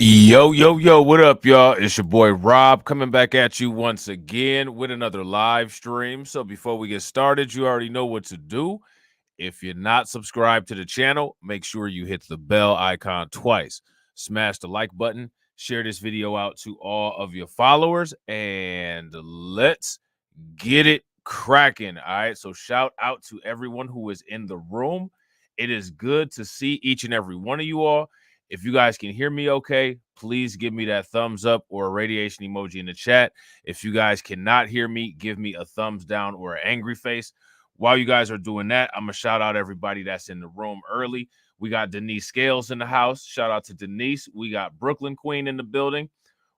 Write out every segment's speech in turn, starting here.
Yo, yo, yo, what up, y'all? It's your boy Rob coming back at you once again with another live stream. So before we get started, you already know what to do. If you're not subscribed to the channel, make sure you hit the bell icon twice. Smash the like button, share this video out to all of your followers, and let's get it cracking. All right. So shout out to everyone who is in the room. It is good to see each and every one of you all. If you guys can hear me okay, please give me that thumbs up or a radiation emoji in the chat. If you guys cannot hear me, give me a thumbs down or an angry face. While you guys are doing that, I'm going to shout out everybody that's in the room early. We got Denise Scales in the house. Shout out to Denise. We got Brooklyn Queen in the building.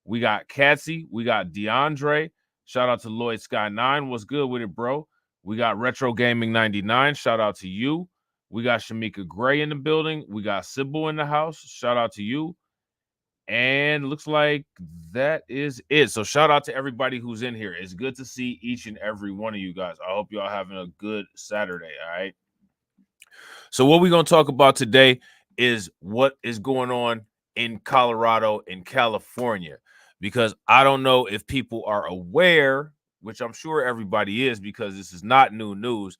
We got Katsy. We got DeAndre. Shout out to Lloyd Sky 9. What's good with it, bro? We got Retro Gaming 99. Shout out to you. We got Shamika Gray in the building. We got Sybil in the house. Shout out to you. And looks like that is it. So shout out to everybody who's in here. It's good to see each and every one of you guys. I hope y'all having a good Saturday, all right? So what we're going to talk about today is what is going on in Colorado and California, because I don't know if people are aware, which I'm sure everybody is because this is not new news,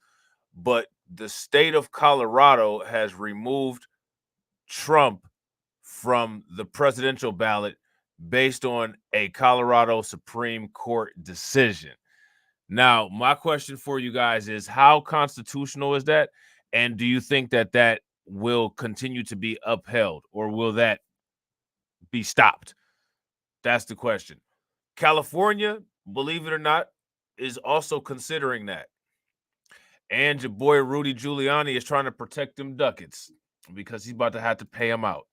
but the state of Colorado has removed Trump from the presidential ballot based on a Colorado Supreme Court decision. Now, my question for you guys is, how constitutional is that? And do you think that that will continue to be upheld, or will that be stopped? That's the question. California, believe it or not, is also considering that. And your boy Rudy Giuliani is trying to protect them ducats because he's about to have to pay them out.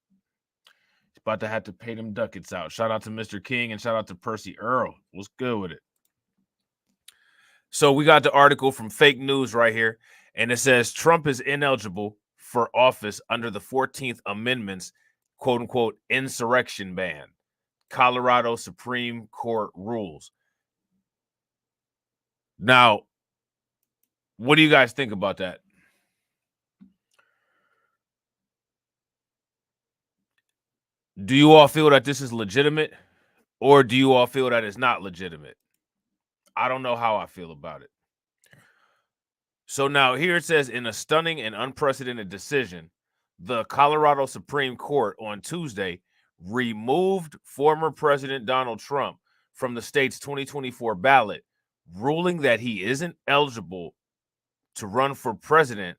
He's about to have to pay them ducats out. Shout out to Mr. King and shout out to Percy Earl. What's good with it? So we got the article from Fake News right here, and it says Trump is ineligible for office under the 14th Amendment's quote-unquote insurrection ban. Colorado Supreme Court rules. Now, what do you guys think about that? Do you all feel that this is legitimate, or do you all feel that it's not legitimate? I don't know how I feel about it. So now here it says, in a stunning and unprecedented decision, the Colorado Supreme Court on Tuesday removed former President Donald Trump from the state's 2024 ballot, ruling that he isn't eligible to run for president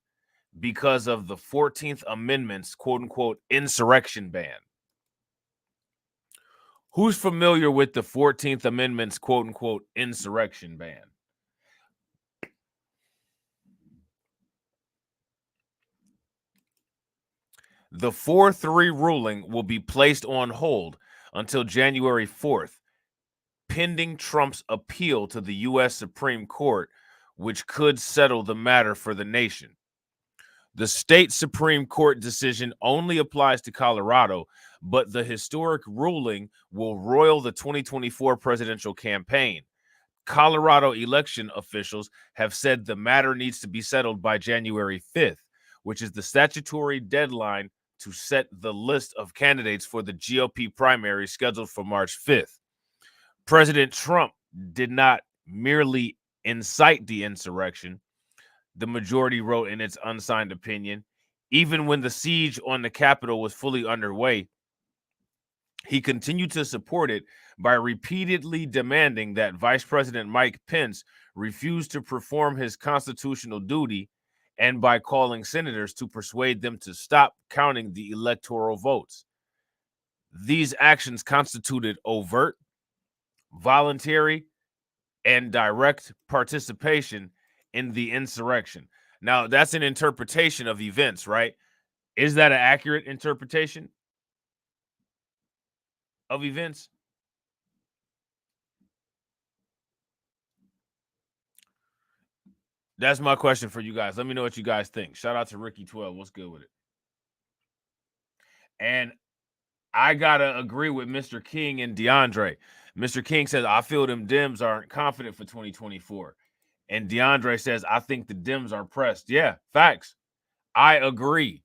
because of the 14th Amendment's quote-unquote insurrection ban. Who's familiar with the 14th Amendment's quote-unquote insurrection ban? The 4-3 ruling will be placed on hold until January 4th, pending Trump's appeal to the U.S. Supreme Court, which could settle the matter for the nation. The state Supreme Court decision only applies to Colorado, but the historic ruling will roil the 2024 presidential campaign. Colorado election officials have said the matter needs to be settled by January 5th, which is the statutory deadline to set the list of candidates for the GOP primary scheduled for March 5th. President Trump did not merely incite the insurrection, the majority wrote in its unsigned opinion. Even when the siege on the Capitol was fully underway, he continued to support it by repeatedly demanding that Vice President Mike Pence refuse to perform his constitutional duty, and by calling senators to persuade them to stop counting the electoral votes. These actions constituted overt, voluntary, and direct participation in the insurrection. Now, that's an interpretation of events, right? Is that an accurate interpretation of events? That's my question for you guys. Let me know what you guys think. Shout out to Ricky12. What's good with it? And I gotta agree with Mr. King and DeAndre. Mr. King says, I feel them Dems aren't confident for 2024. And DeAndre says, I think the Dems are pressed. Yeah, facts. I agree.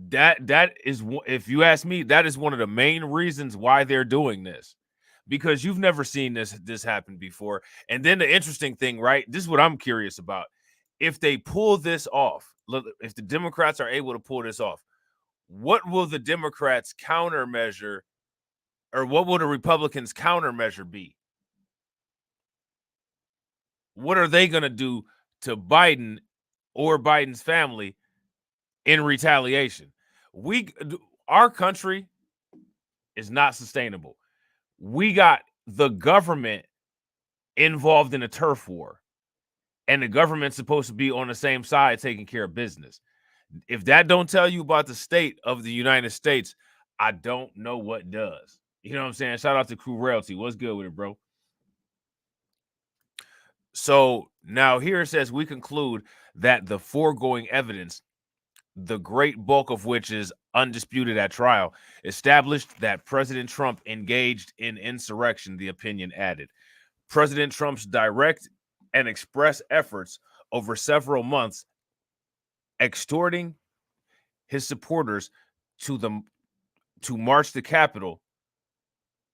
That is, if you ask me, that is one of the main reasons why they're doing this, because you've never seen this happen before. And then the interesting thing, right? This is what I'm curious about. If they pull this off, if the Democrats are able to pull this off, what will the Democrats countermeasure, or what will the Republicans countermeasure be? What are they going to do to Biden or Biden's family in retaliation? Our country is not sustainable. We got the government involved in a turf war, and the government's supposed to be on the same side taking care of business. If that don't tell you about the state of the United States, I don't know what does. You know what I'm saying? Shout out to Crew Realty. What's good with it, bro? So now here it says, we conclude that the foregoing evidence, the great bulk of which is undisputed at trial, established that President Trump engaged in insurrection, the opinion added. President Trump's direct and express efforts over several months extorting his supporters to march the Capitol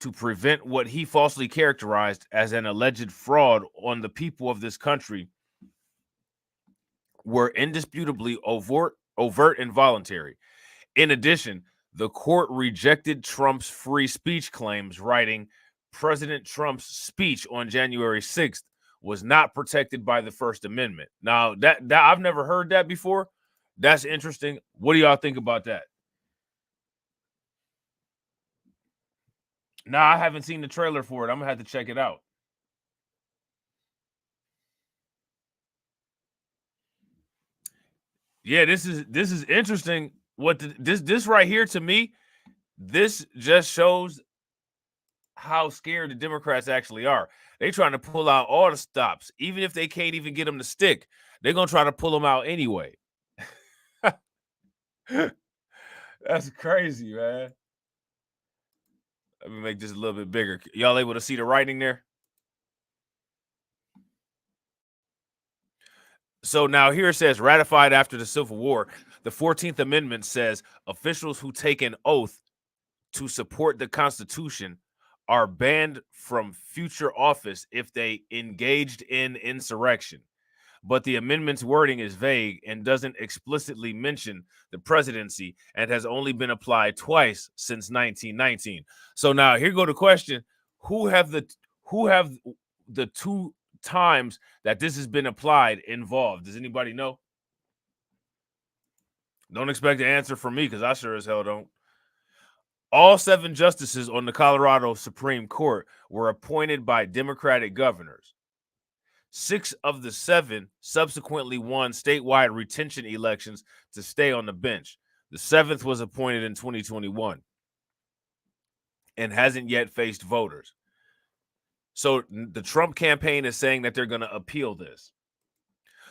to prevent what he falsely characterized as an alleged fraud on the people of this country were indisputably overt and voluntary. In addition, the court rejected Trump's free speech claims, writing, President Trump's speech on January 6th was not protected by the First Amendment. Now, that I've never heard that before. That's interesting. What do y'all think about that? Nah, I haven't seen the trailer for it. I'm gonna have to check it out. Yeah, this is interesting. This right here, to me, this just shows how scared the Democrats actually are. They trying to pull out all the stops, even if they can't even get them to stick. They're gonna try to pull them out anyway. That's crazy, man. Let me make this a little bit bigger. Y'all able to see the writing there? So now here it says, ratified after the Civil War. The 14th Amendment says officials who take an oath to support the Constitution are banned from future office if they engaged in insurrection. But the amendment's wording is vague and doesn't explicitly mention the presidency, and has only been applied twice since 1919. So now here go the question: who have the two times that this has been applied involved? Does anybody know? Don't expect an answer from me, because I sure as hell don't. All 7 justices on the Colorado Supreme Court were appointed by Democratic governors. 6 of the 7 subsequently won statewide retention elections to stay on the bench. The 7th was appointed in 2021 and hasn't yet faced voters. So the Trump campaign is saying that they're going to appeal this.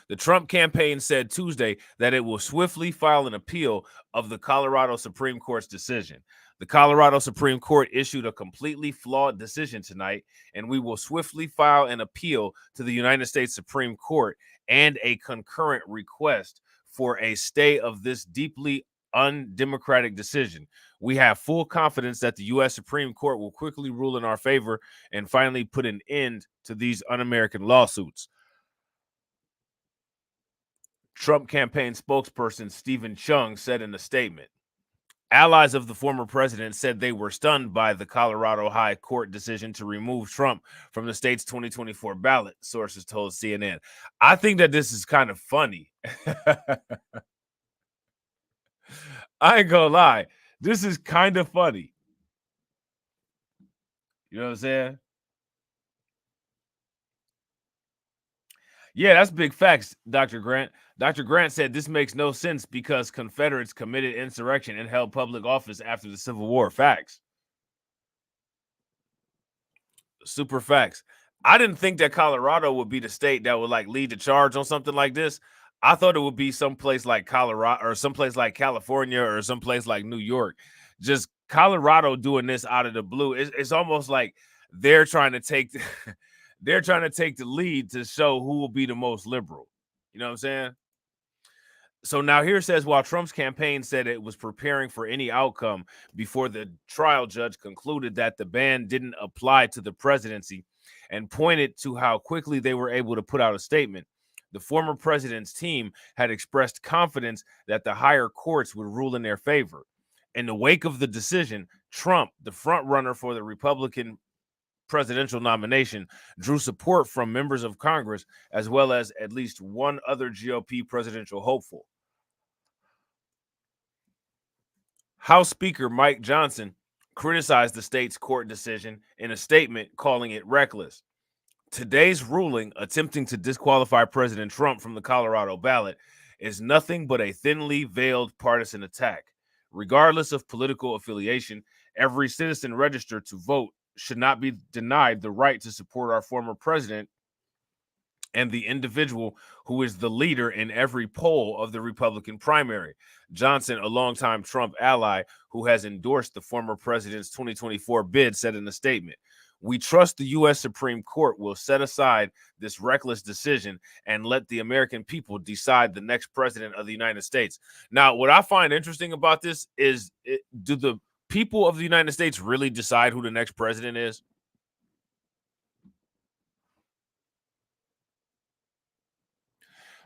The Trump campaign said Tuesday that it will swiftly file an appeal of the Colorado Supreme Court's decision. The Colorado Supreme Court issued a completely flawed decision tonight, and we will swiftly file an appeal to the United States Supreme Court and a concurrent request for a stay of this deeply undemocratic decision. We have full confidence that the U.S. Supreme Court will quickly rule in our favor and finally put an end to these un-American lawsuits. Trump campaign spokesperson Stephen Chung said in a statement. Allies of the former president said they were stunned by the Colorado High Court decision to remove Trump from the state's 2024 ballot, sources told CNN. I think that this is kind of funny. I ain't gonna lie. This is kind of funny. You know what I'm saying? Yeah, that's big facts, Dr. Grant. Dr. Grant said this makes no sense because Confederates committed insurrection and held public office after the Civil War. Facts. Super facts. I didn't think that Colorado would be the state that would like lead the charge on something like this. I thought it would be someplace like Colorado or someplace like California or someplace like New York. Just Colorado doing this out of the blue. It's almost like they're trying to take they're trying to take the lead to show who will be the most liberal. You know what I'm saying? So now here it says, while Trump's campaign said it was preparing for any outcome before the trial judge concluded that the ban didn't apply to the presidency and pointed to how quickly they were able to put out a statement, the former president's team had expressed confidence that the higher courts would rule in their favor. In the wake of the decision, Trump, the front runner for the Republican presidential nomination, drew support from members of Congress as well as at least one other GOP presidential hopeful. House Speaker Mike Johnson criticized the state's court decision in a statement, calling it reckless. Today's ruling, attempting to disqualify President Trump from the Colorado ballot, is nothing but a thinly veiled partisan attack. Regardless of political affiliation, every citizen registered to vote should not be denied the right to support our former president and the individual who is the leader in every poll of the Republican primary. Johnson, a longtime Trump ally who has endorsed the former president's 2024 bid, said in a statement, "We trust the U.S. Supreme Court will set aside this reckless decision and let the American people decide the next president of the United States." Now, what I find interesting about this is, do the people of the United States really decide who the next president is?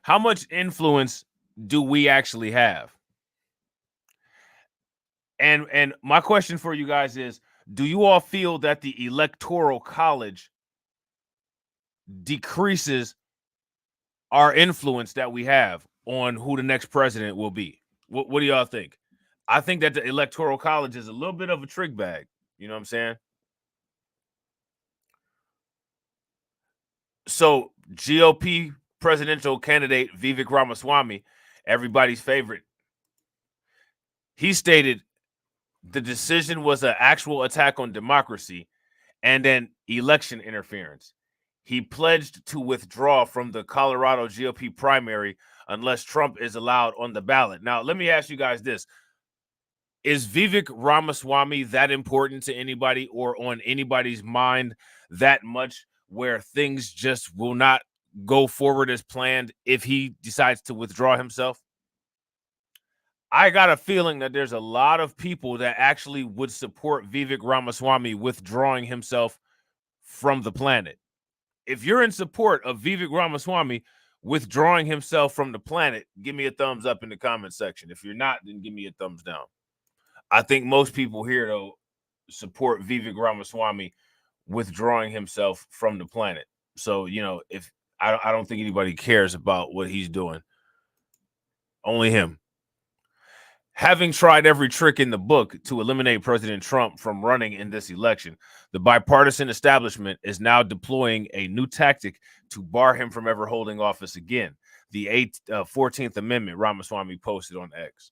How much influence do we actually have? And my question for you guys is, do you all feel that the electoral college decreases our influence that we have on who the next president will be? What do y'all think? I think that the electoral college is a little bit of a trick bag. You know what I'm saying? So GOP presidential candidate Vivek Ramaswamy, everybody's favorite, he stated the decision was an actual attack on democracy and an election interference. He pledged to withdraw from the Colorado GOP primary unless Trump is allowed on the ballot. Now, let me ask you guys this. Is Vivek Ramaswamy that important to anybody or on anybody's mind that much where things just will not go forward as planned if he decides to withdraw himself? I got a feeling that there's a lot of people that actually would support Vivek Ramaswamy withdrawing himself from the planet. If you're in support of Vivek Ramaswamy withdrawing himself from the planet, give me a thumbs up in the comment section. If you're not, then give me a thumbs down. I think most people here, though, support Vivek Ramaswamy withdrawing himself from the planet. So, you know, if I don't think anybody cares about what he's doing. Only him. Having tried every trick in the book to eliminate President Trump from running in this election, the bipartisan establishment is now deploying a new tactic to bar him from ever holding office again. The 14th Amendment, Ramaswamy posted on X.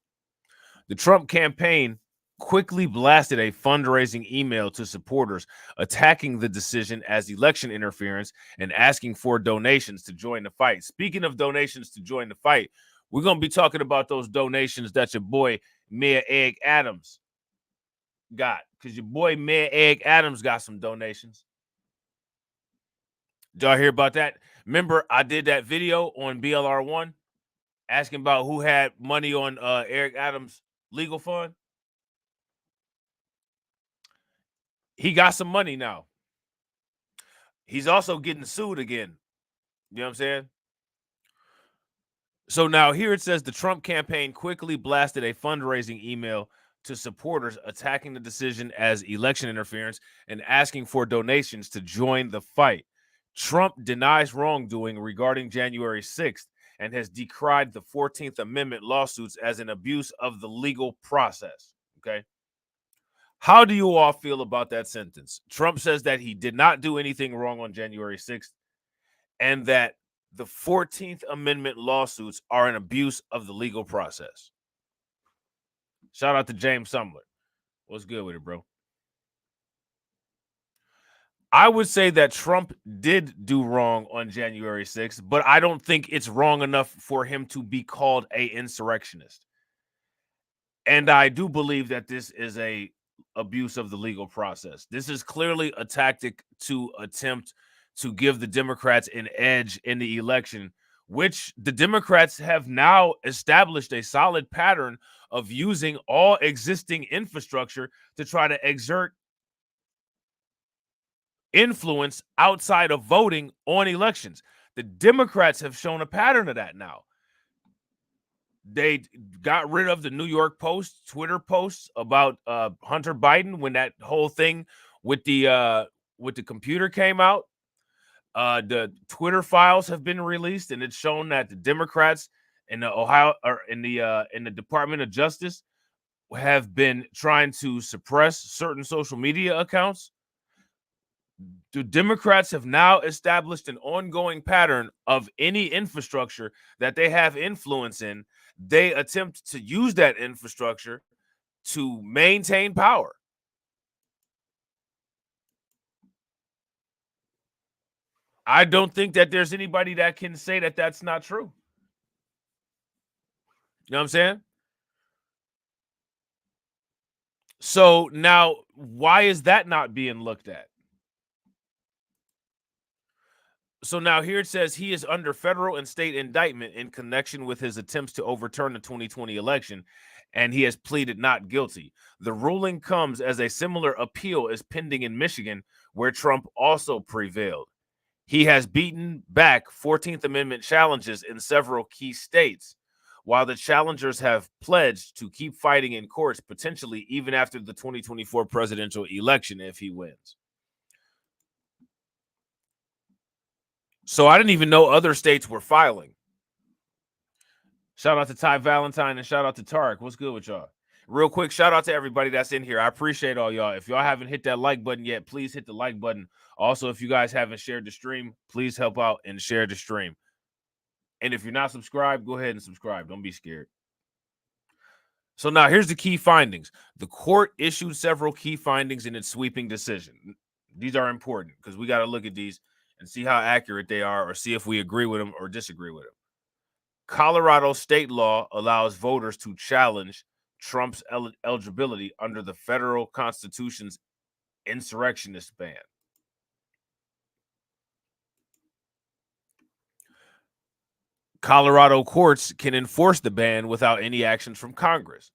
The Trump campaign quickly blasted a fundraising email to supporters attacking the decision as election interference and asking for donations to join the fight. Speaking of donations to join the fight, we're going to be talking about those donations that your boy Mayor Eric Adams got, because your boy Mayor Eric Adams got some donations. Did y'all hear about that? Remember, I did that video on BLR1 asking about who had money on Eric Adams' legal fund. He got some money now. He's also getting sued again. You know what I'm saying? So now here it says the Trump campaign quickly blasted a fundraising email to supporters attacking the decision as election interference and asking for donations to join the fight. Trump denies wrongdoing regarding January 6th and has decried the 14th Amendment lawsuits as an abuse of the legal process. Okay. How do you all feel about that sentence? Trump says that he did not do anything wrong on January 6th and that the 14th Amendment lawsuits are an abuse of the legal process. Shout out to James Sumler. What's good with it, bro? I would say that Trump did do wrong on January 6th, but I don't think it's wrong enough for him to be called an insurrectionist. And I do believe that this is a abuse of the legal process. This is clearly a tactic to attempt to give the Democrats an edge in the election which the Democrats have now established a solid pattern of using all existing infrastructure to try to exert influence outside of voting on elections. The Democrats have shown a pattern of that now. They got rid of the New York Post Twitter posts about Hunter Biden when that whole thing with the computer came out. The Twitter files have been released, and it's shown that the Democrats in the in the Department of Justice have been trying to suppress certain social media accounts. The Democrats have now established an ongoing pattern of any infrastructure that they have influence in. They attempt to use that infrastructure to maintain power. I don't think that there's anybody that can say that that's not true. You know what I'm saying? So now, why is that not being looked at? So now here it says he is under federal and state indictment in connection with his attempts to overturn the 2020 election, and he has pleaded not guilty. The ruling comes as a similar appeal is pending in Michigan, where Trump also prevailed. He has beaten back 14th Amendment challenges in several key states, while the challengers have pledged to keep fighting in courts, potentially even after the 2024 presidential election if he wins. So I didn't even know other states were filing. Shout out to Ty Valentine and shout out to Tarek. What's good with y'all? Real quick, shout out to everybody that's in here. I appreciate all y'all. If y'all haven't hit that like button yet, please hit the like button. Also, if you guys haven't shared the stream, please help out and share the stream. And if you're not subscribed, go ahead and subscribe. Don't be scared. So now here's the key findings. The court issued several key findings in its sweeping decision. These are important because we got to look at these and see how accurate they are or see if we agree with them or disagree with them. Colorado state law allows voters to challenge Trump's eligibility under the federal constitution's insurrectionist ban. Colorado courts can enforce the ban without any actions from Congress.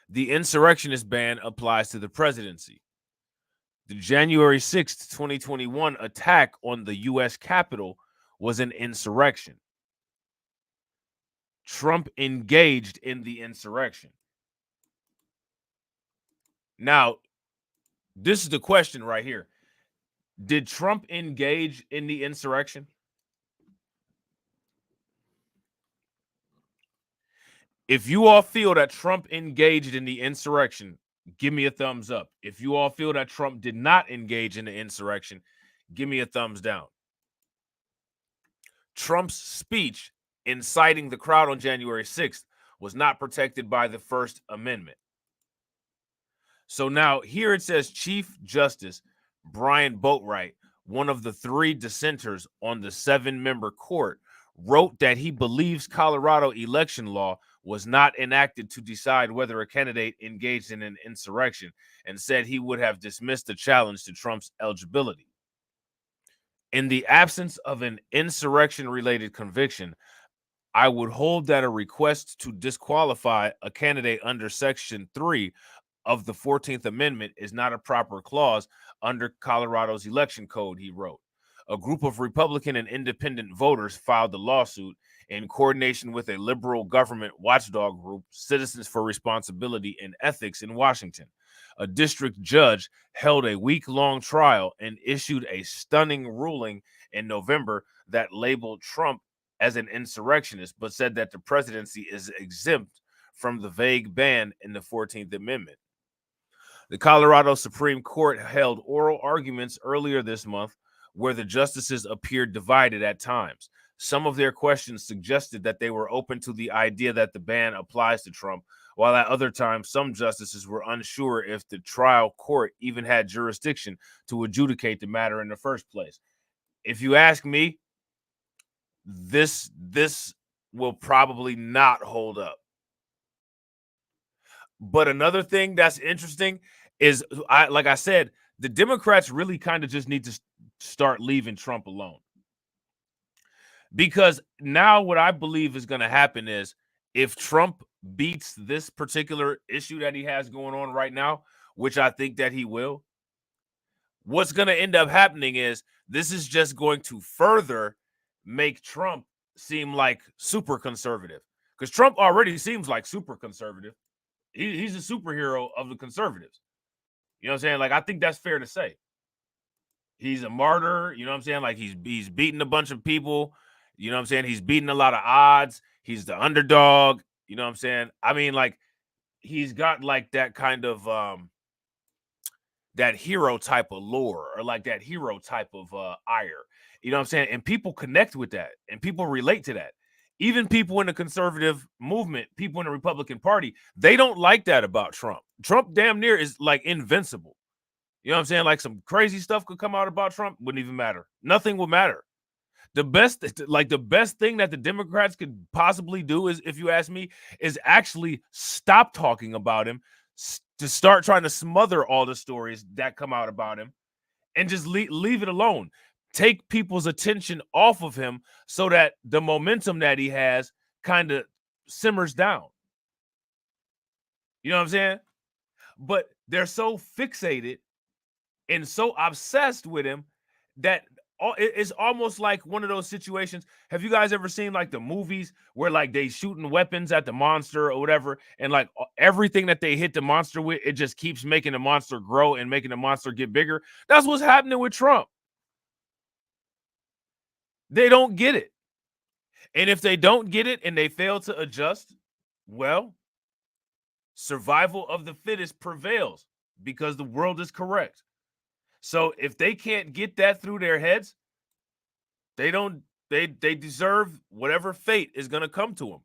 The insurrectionist ban applies to the presidency. The January 6th, 2021 attack on the U.S. Capitol was an insurrection. Trump engaged in the insurrection. Now, this is the question right here. Did Trump engage in the insurrection? If you all feel that Trump engaged in the insurrection, give me a thumbs up. If you all feel that Trump did not engage in the insurrection, give me a thumbs down. Trump's speech inciting the crowd on January 6th was not protected by the First Amendment. So now here it says Chief Justice Brian Boatwright, one of the 3 dissenters on the 7-member court, wrote that he believes Colorado election law was not enacted to decide whether a candidate engaged in an insurrection and said he would have dismissed the challenge to Trump's eligibility. In the absence of an insurrection-related conviction, I would hold that a request to disqualify a candidate under Section 3 of the 14th Amendment is not a proper clause under Colorado's election code, he wrote. A group of Republican and independent voters filed the lawsuit in coordination with a liberal government watchdog group, Citizens for Responsibility and Ethics in Washington. A district judge held a week-long trial and issued a stunning ruling in November that labeled Trump as an insurrectionist, but said that the presidency is exempt from the vague ban in the 14th Amendment. The Colorado Supreme Court held oral arguments earlier this month where the justices appeared divided at times. Some of their questions suggested that they were open to the idea that the ban applies to Trump, while at other times some justices were unsure if the trial court even had jurisdiction to adjudicate the matter in the first place. If you ask me, this will probably not hold up. But another thing that's interesting is, like I said, the Democrats really kind of just need to start leaving Trump alone. Because now what I believe is going to happen is if Trump beats this particular issue that he has going on right now, which I think that he will, what's going to end up happening is this is just going to further make Trump seem like super conservative, because Trump already seems like super conservative. He's a superhero of the conservatives. You know what I'm saying? Like, I think that's fair to say. He's a martyr. You know what I'm saying? Like, he's beating a bunch of people. You know what I'm saying? He's beating a lot of odds. He's the underdog. You know what I'm saying? I mean, like, he's got like that kind of that hero type of lore, or like that hero type of ire. You know what I'm saying? And people connect with that, and people relate to that. Even people in the conservative movement, people in the Republican Party, they don't like that about Trump. Trump damn near is like invincible. You know what I'm saying? Like, some crazy stuff could come out about Trump, wouldn't even matter. Nothing will matter. The best thing that the Democrats could possibly do is, if you ask me, is actually stop talking about him, to start trying to smother all the stories that come out about him, and just leave it alone. Take people's attention off of him so that the momentum that he has kind of simmers down. You know what I'm saying? But they're so fixated and so obsessed with him that it's almost like one of those situations. Have you guys ever seen like the movies where like they shooting weapons at the monster or whatever, and like everything that they hit the monster with, it just keeps making the monster grow and making the monster get bigger? That's what's happening with Trump. They don't get it. And if they don't get it and they fail to adjust, well, survival of the fittest prevails, because the world is correct. So if they can't get that through their heads, they deserve whatever fate is going to come to them.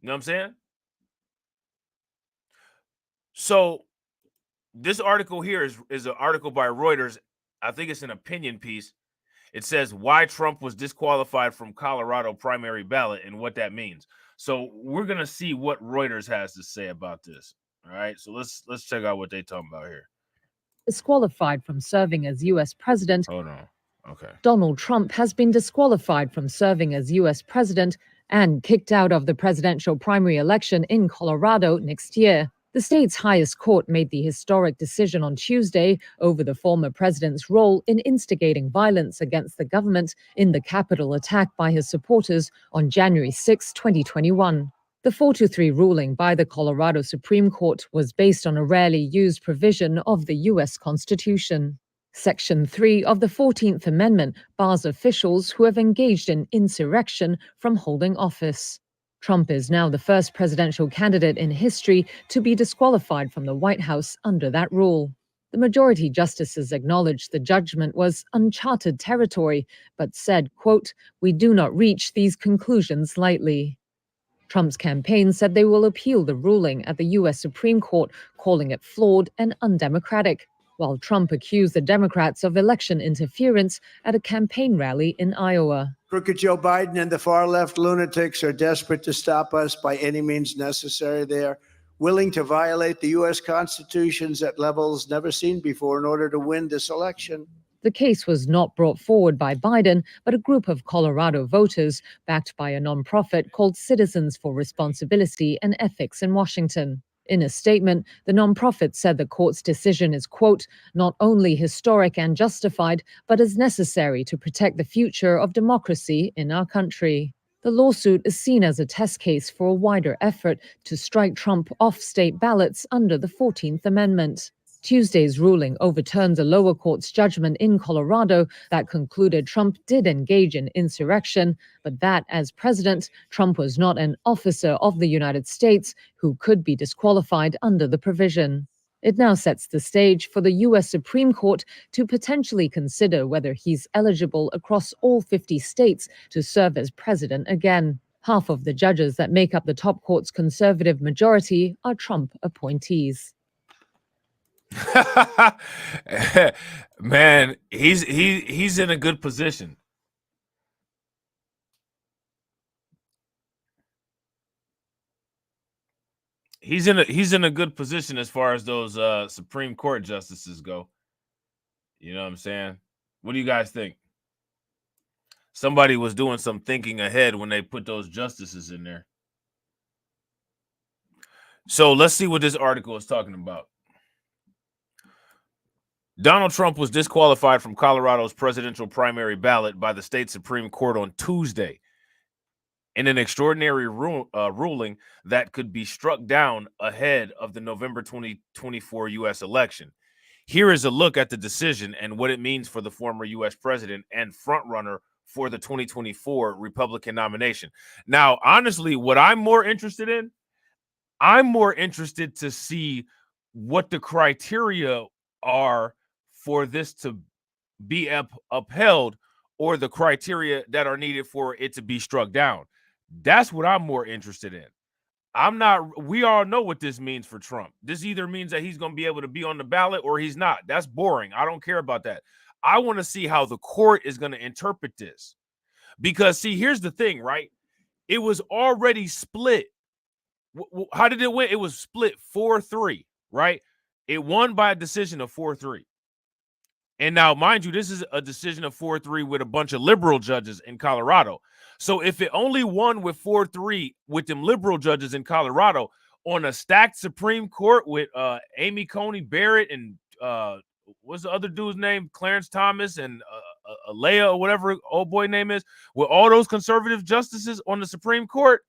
You know what I'm saying? So this article here is an article by Reuters. I think it's an opinion piece. It says why Trump was disqualified from Colorado primary ballot and what that means. So we're going to see what Reuters has to say about this. All right. So let's check out what they talking about here. Disqualified from serving as U.S. president. Hold on. Okay. Donald Trump has been disqualified from serving as U.S. president and kicked out of the presidential primary election in Colorado next year. The state's highest court made the historic decision on Tuesday over the former president's role in instigating violence against the government in the Capitol attack by his supporters on January 6, 2021. The 4-3 ruling by the Colorado Supreme Court was based on a rarely used provision of the U.S. Constitution. Section 3 of the 14th Amendment bars officials who have engaged in insurrection from holding office. Trump is now the first presidential candidate in history to be disqualified from the White House under that rule. The majority justices acknowledged the judgment was uncharted territory, but said, quote, "We do not reach these conclusions lightly." Trump's campaign said they will appeal the ruling at the U.S. Supreme Court, calling it flawed and undemocratic, while Trump accused the Democrats of election interference at a campaign rally in Iowa. Crooked Joe Biden and the far-left lunatics are desperate to stop us by any means necessary. They are willing to violate the U.S. Constitution at levels never seen before in order to win this election. The case was not brought forward by Biden, but a group of Colorado voters backed by a nonprofit called Citizens for Responsibility and Ethics in Washington. In a statement, the nonprofit said the court's decision is, quote, "not only historic and justified, but is necessary to protect the future of democracy in our country." The lawsuit is seen as a test case for a wider effort to strike Trump off state ballots under the 14th Amendment. Tuesday's ruling overturns a lower court's judgment in Colorado that concluded Trump did engage in insurrection, but that, as president, Trump was not an officer of the United States who could be disqualified under the provision. It now sets the stage for the U.S. Supreme Court to potentially consider whether he's eligible across all 50 states to serve as president again. Half of the judges that make up the top court's conservative majority are Trump appointees. Man, he's in a good position. He's in a good position as far as those Supreme Court justices go. You know what I'm saying? What do you guys think? Somebody was doing some thinking ahead when they put those justices in there. So let's see what this article is talking about. Donald Trump was disqualified from Colorado's presidential primary ballot by the state Supreme Court on Tuesday in an extraordinary ruling that could be struck down ahead of the November 2024 U.S. election. Here is a look at the decision and what it means for the former U.S. president and frontrunner for the 2024 Republican nomination. Now, honestly, what I'm more interested in, I'm more interested to see what the criteria are for this to be upheld, or the criteria that are needed for it to be struck down. That's what I'm more interested in. We all know what this means for Trump. This either means that he's going to be able to be on the ballot or he's not. That's boring. I don't care about that. I want to see how the court is going to interpret this. Because, see, here's the thing, right? It was already split. How did it win? It was split 4-3, right? It won by a decision of 4-3. And now, mind you, this is a decision of 4-3 with a bunch of liberal judges in Colorado. So if it only won with 4-3 with them liberal judges in Colorado on a stacked Supreme Court with Amy Coney Barrett and what's the other dude's name? Clarence Thomas and Alea or whatever old boy name is, with all those conservative justices on the Supreme Court,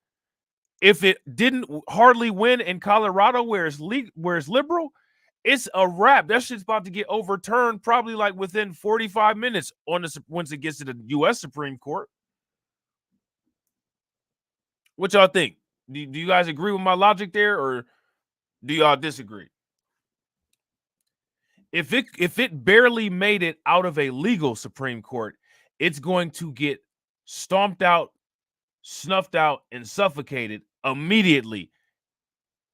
if it didn't hardly win in Colorado where it's liberal, it's a wrap. That shit's about to get overturned probably like within 45 minutes once it gets to the U.S. Supreme Court. What y'all think? Do you guys agree with my logic there, or do y'all disagree? If it barely made it out of a legal Supreme Court, it's going to get stomped out, snuffed out, and suffocated immediately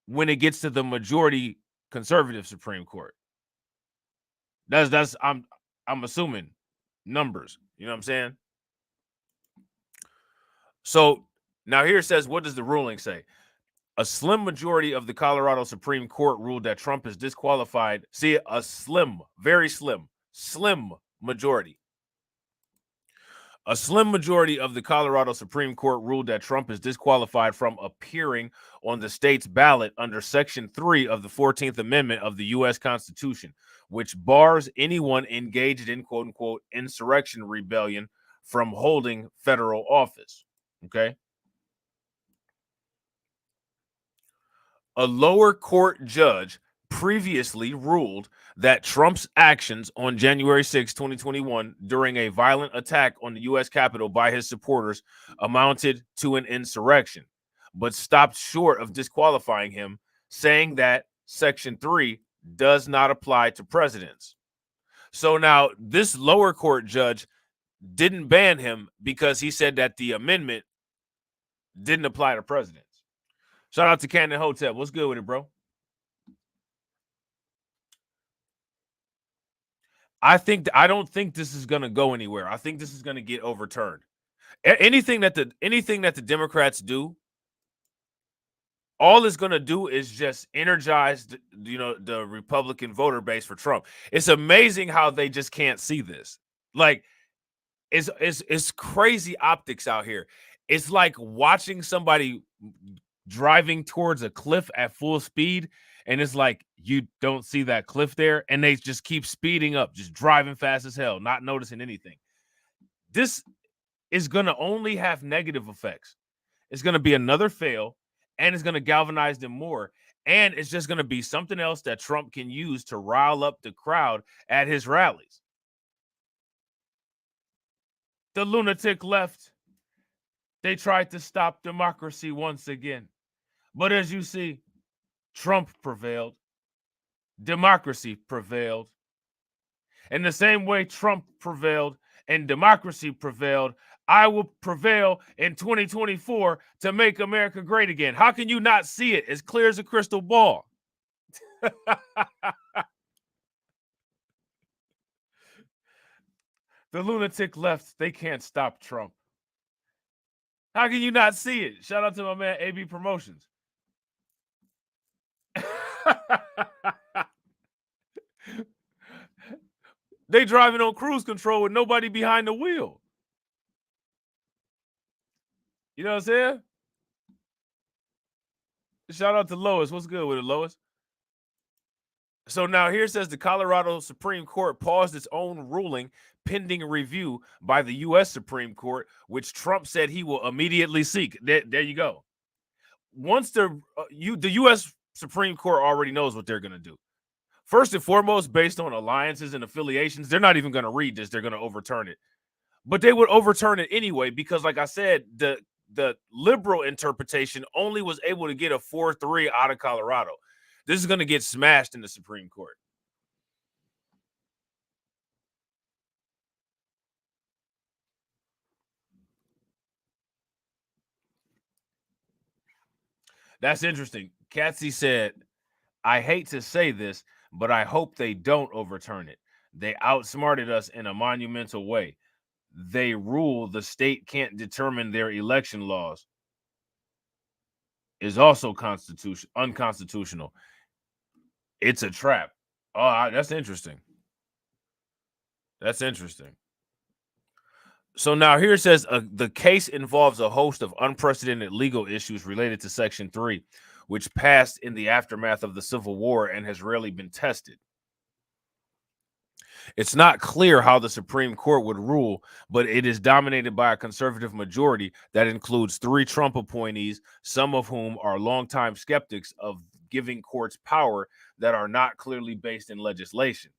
when it gets to the majority conservative Supreme Court. I'm assuming numbers. You know what I'm saying? So now here it says, what does the ruling say? A slim majority of the Colorado Supreme Court ruled that Trump is disqualified. See, a slim, very slim majority. A slim majority of the Colorado Supreme Court ruled that Trump is disqualified from appearing on the state's ballot under Section 3 of the 14th Amendment of the U.S. Constitution, which bars anyone engaged in quote-unquote insurrection rebellion from holding federal office. Okay? A lower court judge previously ruled that Trump's actions on January 6, 2021, during a violent attack on the U.S. Capitol by his supporters amounted to an insurrection, but stopped short of disqualifying him, saying that Section 3 does not apply to presidents. So now this lower court judge didn't ban him because he said that the amendment didn't apply to presidents. Shout out to Cannon Hotel. What's good with it, bro? I don't think this is going to go anywhere. I think this is going to get overturned. Anything that the Democrats do, all it's going to do is just energize the Republican voter base for Trump. It's amazing how they just can't see this. Like, it's crazy optics out here. It's like watching somebody driving towards a cliff at full speed, and it's like you don't see that cliff there, and they just keep speeding up, just driving fast as hell, not noticing anything. This is going to only have negative effects. It's going to be another fail, and it's going to galvanize them more, and it's just going to be something else that Trump can use to rile up the crowd at his rallies. The lunatic left. They tried to stop democracy once again. But as you see, Trump prevailed. Democracy prevailed. In the same way Trump prevailed and democracy prevailed, I will prevail in 2024 to make America great again. How can you not see it? As clear as a crystal ball. The lunatic left. They can't stop Trump. How can you not see it? Shout out to my man AB Promotions. They driving on cruise control with nobody behind the wheel. You know what I'm saying? Shout out to Lois. What's good with it, Lois? So now here says the Colorado Supreme Court paused its own ruling pending review by the U.S. Supreme Court, which Trump said he will immediately seek. There you go. Once the U.S. Supreme Court already knows what they're going to do. First and foremost, based on alliances and affiliations, they're not even going to read this. They're going to overturn it. But they would overturn it anyway because, like I said, the liberal interpretation only was able to get a 4-3 out of Colorado. This is going to get smashed in the Supreme Court. That's interesting. Katsy said, I hate to say this, but I hope they don't overturn it. They outsmarted us in a monumental way. They rule the state can't determine their election laws is also unconstitutional. It's a trap. Oh, that's interesting. That's interesting. So now here it says the case involves a host of unprecedented legal issues related to Section 3, which passed in the aftermath of the Civil War and has rarely been tested. It's not clear how the Supreme Court would rule, but it is dominated by a conservative majority that includes 3 Trump appointees, some of whom are longtime skeptics of giving courts power that are not clearly based in legislation.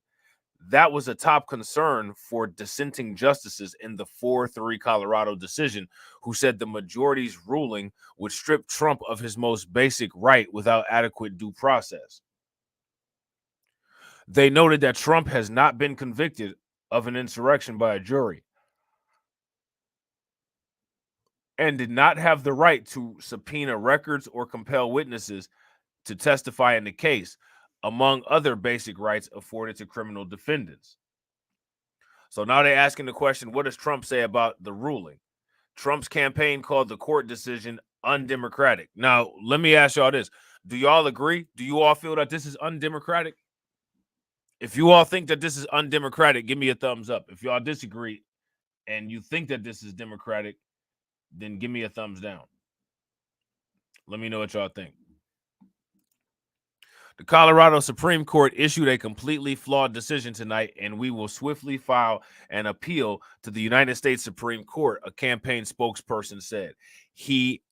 That was a top concern for dissenting justices in the 4-3 Colorado decision, who said the majority's ruling would strip Trump of his most basic right without adequate due process. They noted that Trump has not been convicted of an insurrection by a jury and did not have the right to subpoena records or compel witnesses to testify in the case, among other basic rights afforded to criminal defendants. So now they're asking the question, what does Trump say about the ruling? Trump's campaign called the court decision undemocratic. Now, let me ask y'all this. Do y'all agree? Do you all feel that this is undemocratic? If you all think that this is undemocratic, give me a thumbs up. If y'all disagree and you think that this is democratic, then give me a thumbs down. Let me know what y'all think. The Colorado Supreme Court issued a completely flawed decision tonight, and we will swiftly file an appeal to the United States Supreme Court, a campaign spokesperson said. He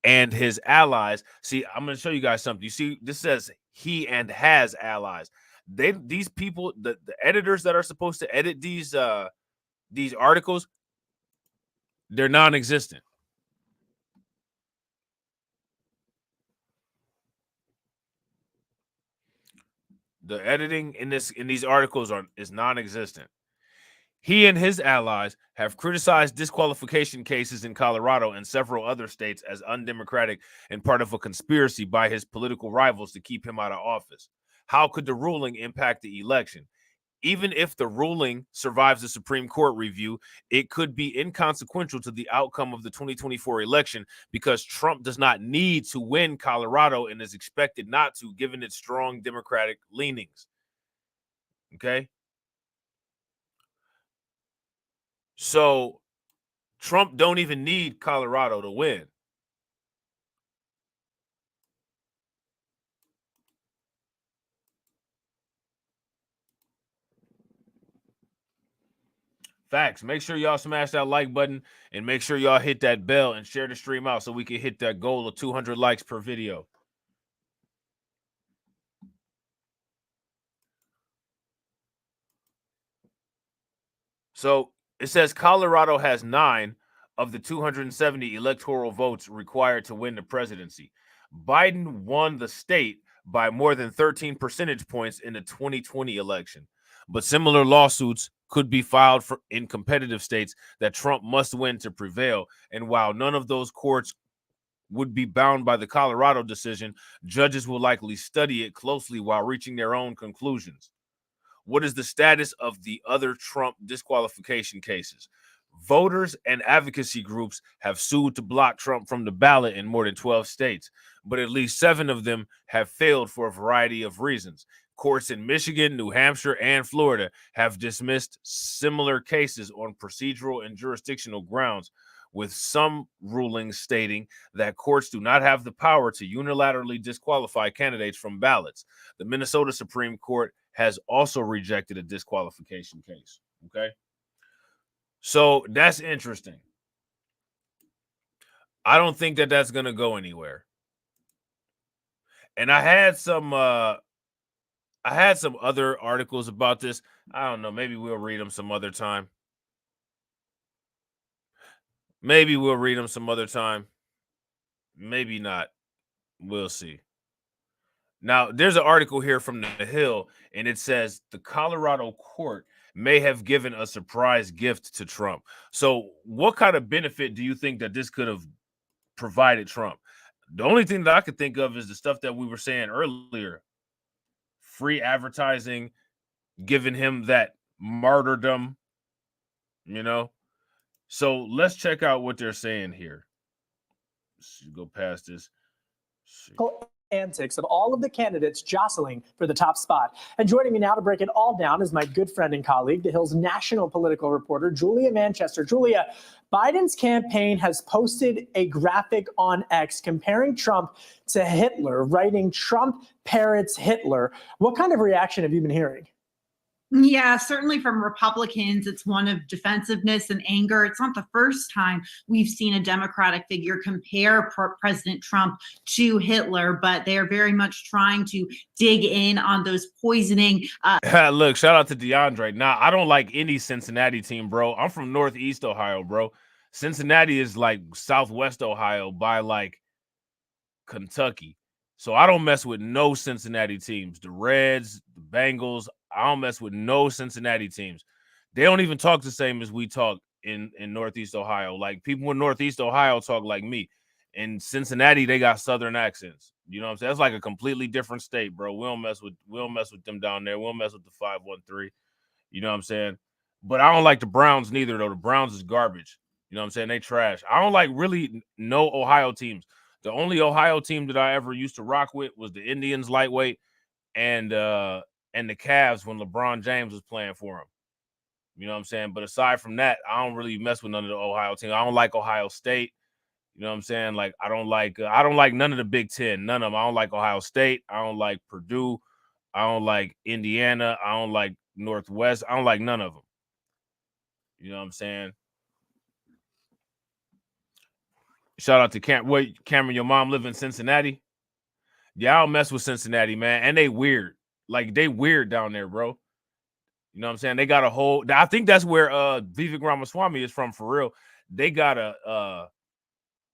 and his allies. See, I'm going to show you guys something. You see, this says he and has allies. These people, the editors that are supposed to edit these articles, they're non-existent. The editing in these articles is non-existent. He and his allies have criticized disqualification cases in Colorado and several other states as undemocratic and part of a conspiracy by his political rivals to keep him out of office. How could the ruling impact the election? Even if the ruling survives the Supreme Court review, it could be inconsequential to the outcome of the 2024 election because Trump does not need to win Colorado and is expected not to, given its strong Democratic leanings. Okay? So Trump don't even need Colorado to win. Facts. Make sure y'all smash that like button and make sure y'all hit that bell and share the stream out so we can hit that goal of 200 likes per video. So it says Colorado has 9 of the 270 electoral votes required to win the presidency. Biden won the state by more than 13 percentage points in the 2020 election. But similar lawsuits could be filed in competitive states that Trump must win to prevail. And while none of those courts would be bound by the Colorado decision, judges will likely study it closely while reaching their own conclusions. What is the status of the other Trump disqualification cases? Voters and advocacy groups have sued to block Trump from the ballot in more than 12 states, but at least 7 of them have failed for a variety of reasons. Courts in Michigan, New Hampshire, and Florida have dismissed similar cases on procedural and jurisdictional grounds, with some rulings stating that courts do not have the power to unilaterally disqualify candidates from ballots. The Minnesota Supreme Court has also rejected a disqualification case. Okay. So that's interesting. I don't think that that's going to go anywhere. And I had some other articles about this. I don't know. Maybe we'll read them some other time. Maybe not. We'll see. Now, there's an article here from The Hill, and it says the Colorado court may have given a surprise gift to Trump. So what kind of benefit do you think that this could have provided Trump? The only thing that I could think of is the stuff that we were saying earlier. Free advertising, giving him that martyrdom, you know? So let's check out what they're saying here. Let's go past this. Antics of all of the candidates jostling for the top spot. And joining me now to break it all down is my good friend and colleague, The Hill's national political reporter, Julia Manchester. Julia, Biden's campaign has posted a graphic on X comparing Trump to Hitler, writing Trump parrots Hitler. What kind of reaction have you been hearing? Yeah, certainly from Republicans, it's one of defensiveness and anger. It's not the first time we've seen a Democratic figure compare President Trump to Hitler, but they are very much trying to dig in on those poisoning. Look, shout out to DeAndre. Nah, I don't like any Cincinnati team, bro. I'm from Northeast Ohio, bro. Cincinnati is like Southwest Ohio by like Kentucky. So I don't mess with no Cincinnati teams. The Reds, the Bengals, I don't mess with no Cincinnati teams. They don't even talk the same as we talk in Northeast Ohio. Like people in Northeast Ohio talk like me. In Cincinnati, they got Southern accents. You know what I'm saying? That's like a completely different state, bro. We don't mess with them down there. We don't mess with the 513. You know what I'm saying? But I don't like the Browns neither, though. The Browns is garbage. You know what I'm saying? They trash. I don't like really no Ohio teams. The only Ohio team that I ever used to rock with was the Indians lightweight and the Cavs when LeBron James was playing for them. You know what I'm saying? But aside from that, I don't really mess with none of the Ohio teams. I don't like Ohio State. You know what I'm saying? Like I don't like none of the Big Ten. None of them. I don't like Ohio State. I don't like Purdue. I don't like Indiana. I don't like Northwest. I don't like none of them. You know what I'm saying? Shout out to Cameron, your mom live in Cincinnati? Yeah, I don't mess with Cincinnati, man. And they weird. Like, they weird down there, bro. You know what I'm saying? They got a whole... I think that's where Vivek Ramaswamy is from, for real. They got a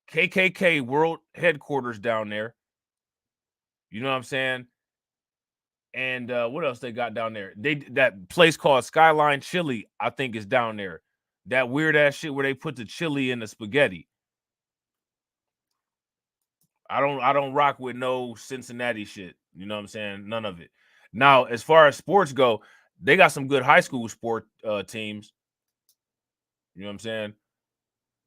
KKK world headquarters down there. You know what I'm saying? And what else they got down there? That place called Skyline Chili, I think, is down there. That weird-ass shit where they put the chili in the spaghetti. I don't rock with no Cincinnati shit. You know what I'm saying? None of it. Now, as far as sports go, they got some good high school sport teams. You know what I'm saying?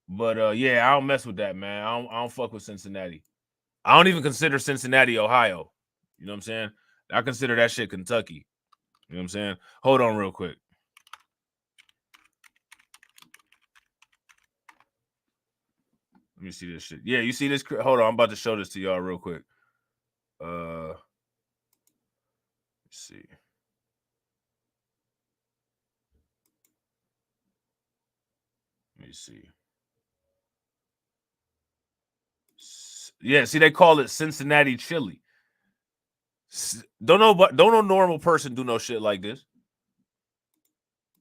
But yeah, I don't mess with that, man. I don't fuck with Cincinnati. I don't even consider Cincinnati Ohio. You know what I'm saying? I consider that shit Kentucky. You know what I'm saying? Hold on real quick. Let me see this shit. Yeah, you see this? Hold on, I'm about to show this to y'all real quick. Let's see. Let me see. Yeah, see, they call it Cincinnati chili. Don't no normal person do no shit like this.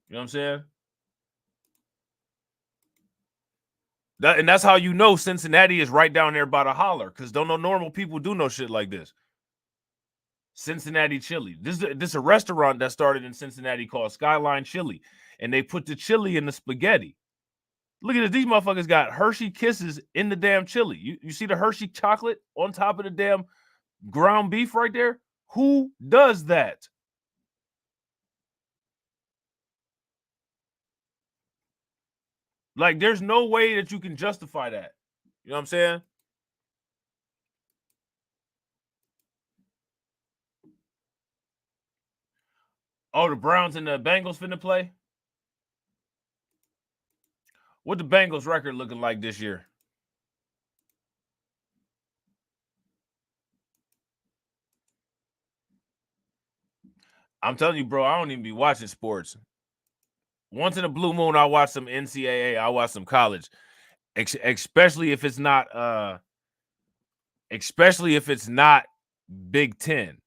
You know what I'm saying? And that's how you know Cincinnati is right down there by the holler, because don't no normal people do no shit like this. Cincinnati chili. This is a restaurant that started in Cincinnati called Skyline Chili, and they put the chili in the spaghetti. Look at this. These motherfuckers got Hershey Kisses in the damn chili. You see the Hershey chocolate on top of the damn ground beef right there? Who does that? Like, there's no way that you can justify that. You know what I'm saying? Oh, the Browns and the Bengals finna play? What the Bengals record looking like this year? I'm telling you, bro, I don't even be watching sports. Once in a blue moon, I watch some NCAA, I watch some college. Especially if it's not Big Ten.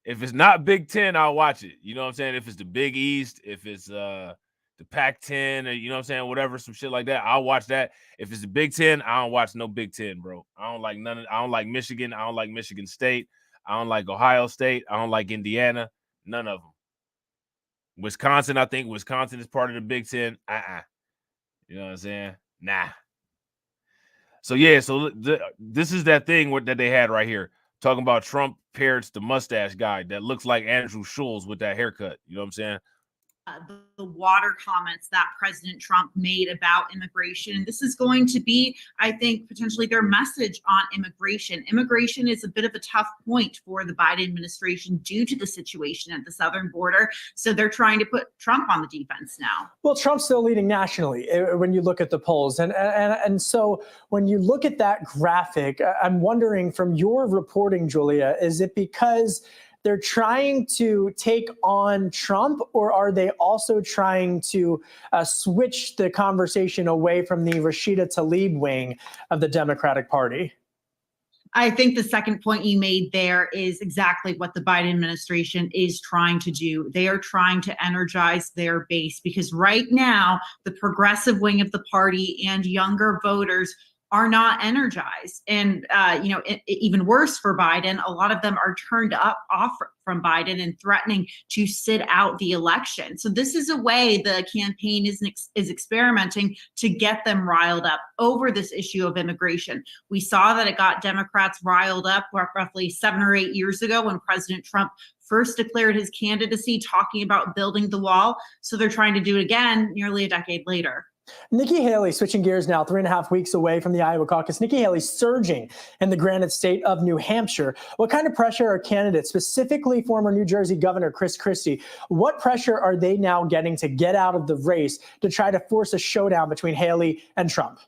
If it's not Big Ten, I'll watch it. You know what I'm saying? If it's the Big East, if it's the Pac-10, or you know what I'm saying, whatever, some shit like that, I'll watch that. If it's the Big Ten, I don't watch no Big Ten, bro. I don't like none of. I don't like Michigan. I don't like Michigan State. I don't like Ohio State. I don't like Indiana. None of them. Wisconsin, I think Wisconsin is part of the Big Ten. You know what I'm saying? Nah. So yeah, so this is that thing that they had right here, talking about Trump parrots the mustache guy that looks like Andrew Schulz with that haircut. You know what I'm saying? The water comments that President Trump made about immigration. And this is going to be, I think, potentially their message on immigration. Immigration is a bit of a tough point for the Biden administration due to the situation at the southern border. So they're trying to put Trump on the defense now. Well, Trump's still leading nationally when you look at the polls. And so when you look at that graphic, I'm wondering from your reporting, Julia, is it because they're trying to take on Trump, or are they also trying to switch the conversation away from the Rashida Tlaib wing of the Democratic Party? I think the second point you made there is exactly what the Biden administration is trying to do. They are trying to energize their base because right now, the progressive wing of the party and younger voters are not energized. And, even worse for Biden, a lot of them are turned off from Biden and threatening to sit out the election. So this is a way the campaign is experimenting to get them riled up over this issue of immigration. We saw that it got Democrats riled up roughly 7 or 8 years ago when President Trump first declared his candidacy, talking about building the wall. So they're trying to do it again nearly a decade later. Nikki Haley, switching gears now, 3.5 weeks away from the Iowa caucus. Nikki Haley surging in the granite state of New Hampshire. What kind of pressure are candidates, specifically former New Jersey Governor Chris Christie, what pressure are they now getting to get out of the race to try to force a showdown between Haley and Trump?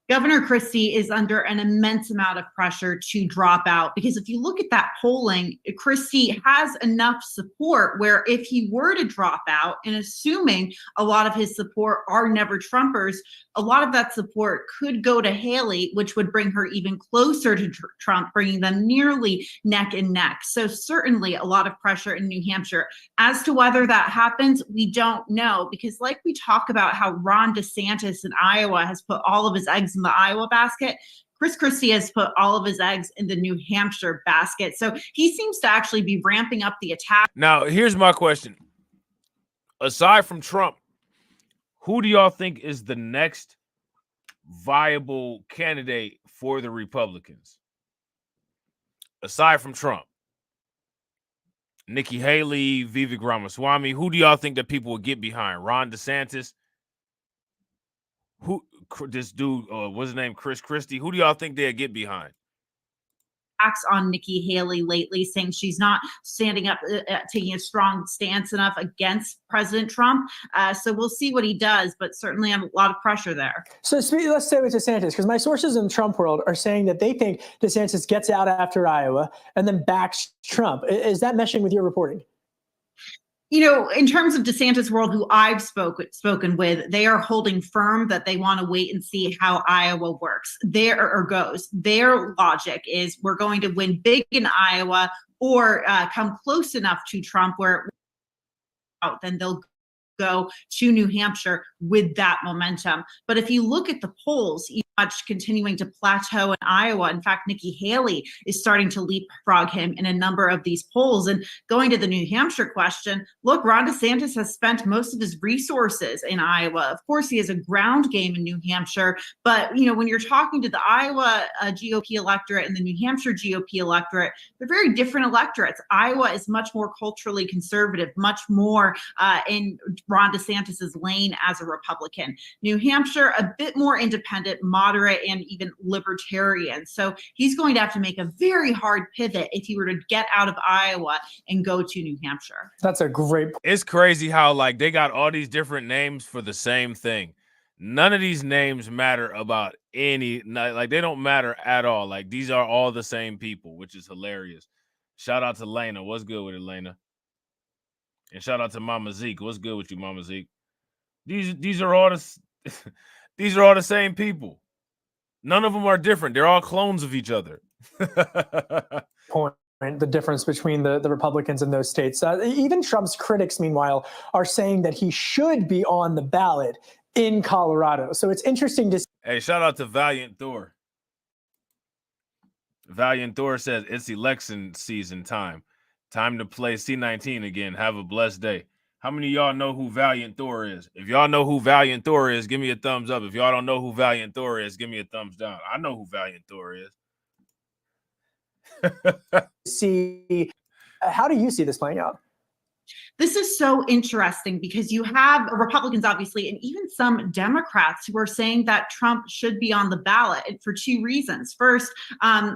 Governor Christie is under an immense amount of pressure to drop out because if you look at that polling, Christie has enough support where if he were to drop out, and assuming a lot of his support are never Trumpers, a lot of that support could go to Haley, which would bring her even closer to Trump, bringing them nearly neck and neck. So certainly a lot of pressure in New Hampshire. As to whether that happens, we don't know because like we talk about how Ron DeSantis in Iowa has put all of his eggs in the Iowa basket, Chris Christie has put all of his eggs in the New Hampshire basket. So he seems to actually be ramping up the attack. Now, here's my question. Aside from Trump, who do y'all think is the next viable candidate for the Republicans? Aside from Trump. Nikki Haley, Vivek Ramaswamy, who do y'all think that people would get behind? Ron DeSantis? Who, this dude, what's his name, Chris Christie? Who do y'all think they'd get behind? On Nikki Haley lately, saying she's not standing up, taking a strong stance enough against President Trump. So we'll see what he does, but certainly a lot of pressure there. So let's stay with DeSantis, because my sources in the Trump world are saying that they think DeSantis gets out after Iowa and then backs Trump. Is that meshing with your reporting? You know, in terms of DeSantis' world, who I've spoken with, they are holding firm that they want to wait and see how Iowa works. Goes. Their logic is we're going to win big in Iowa or come close enough to Trump where then they'll go to New Hampshire with that momentum. But if you look at the polls, much continuing to plateau in Iowa. In fact, Nikki Haley is starting to leapfrog him in a number of these polls. And going to the New Hampshire question, look, Ron DeSantis has spent most of his resources in Iowa. Of course, he has a ground game in New Hampshire. But, you know, when you're talking to the Iowa GOP electorate and the New Hampshire GOP electorate, they're very different electorates. Iowa is much more culturally conservative, much more in Ron DeSantis's lane as a Republican. New Hampshire, a bit more independent, moderate moderate and even libertarian. So he's going to have to make a very hard pivot if he were to get out of Iowa and go to New Hampshire. That's a great point. It's crazy how like they got all these different names for the same thing. None of these names matter about any, like they don't matter at all. Like these are all the same people, which is hilarious. Shout out to Lena. What's good with it, Lena? And shout out to Mama Zeke. What's good with you, Mama Zeke? These are all the these are all the same people. None of them are different. They're all clones of each other. Point. The difference between the Republicans in those states. Even Trump's critics, meanwhile, are saying that he should be on the ballot in Colorado. So it's interesting to see. Hey, shout out to Valiant Thor. Valiant Thor says it's election season time. Time to play C19 again. Have a blessed day. How many of y'all know who Valiant Thor is? If y'all know who Valiant Thor is, give me a thumbs up. If y'all don't know who Valiant Thor is, give me a thumbs down. I know who Valiant Thor is. See, how do you see this playing out? This is so interesting because you have Republicans, obviously, and even some Democrats who are saying that Trump should be on the ballot for two reasons. First,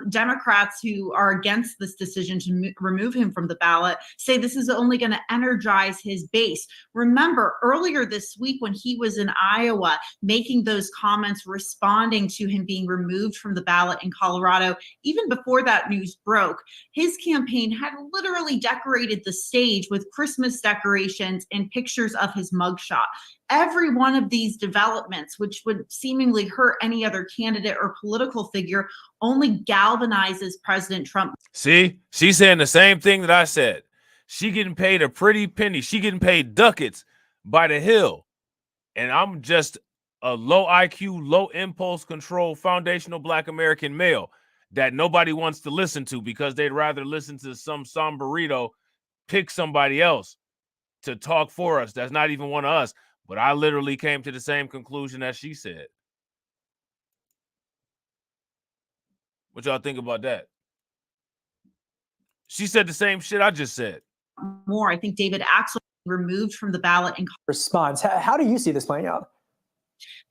Democrats who are against this decision to remove him from the ballot say this is only going to energize his base. Remember, earlier this week when he was in Iowa making those comments, responding to him being removed from the ballot in Colorado, even before that news broke, his campaign had literally decorated the stage with Christmas decorations and pictures of his mugshot. Every one of these developments, which would seemingly hurt any other candidate or political figure, only galvanizes President Trump. See, she's saying the same thing that I said. She getting paid a pretty penny. She getting paid ducats by the hill. And I'm just a low IQ, low impulse control, foundational Black American male that nobody wants to listen to because they'd rather listen to some sombrerito pick somebody else to talk for us. That's not even one of us. But I literally came to the same conclusion as she said. What y'all think about that? She said the same shit I just said. More, I think David Axel removed from the ballot in Response. How do you see this playing out?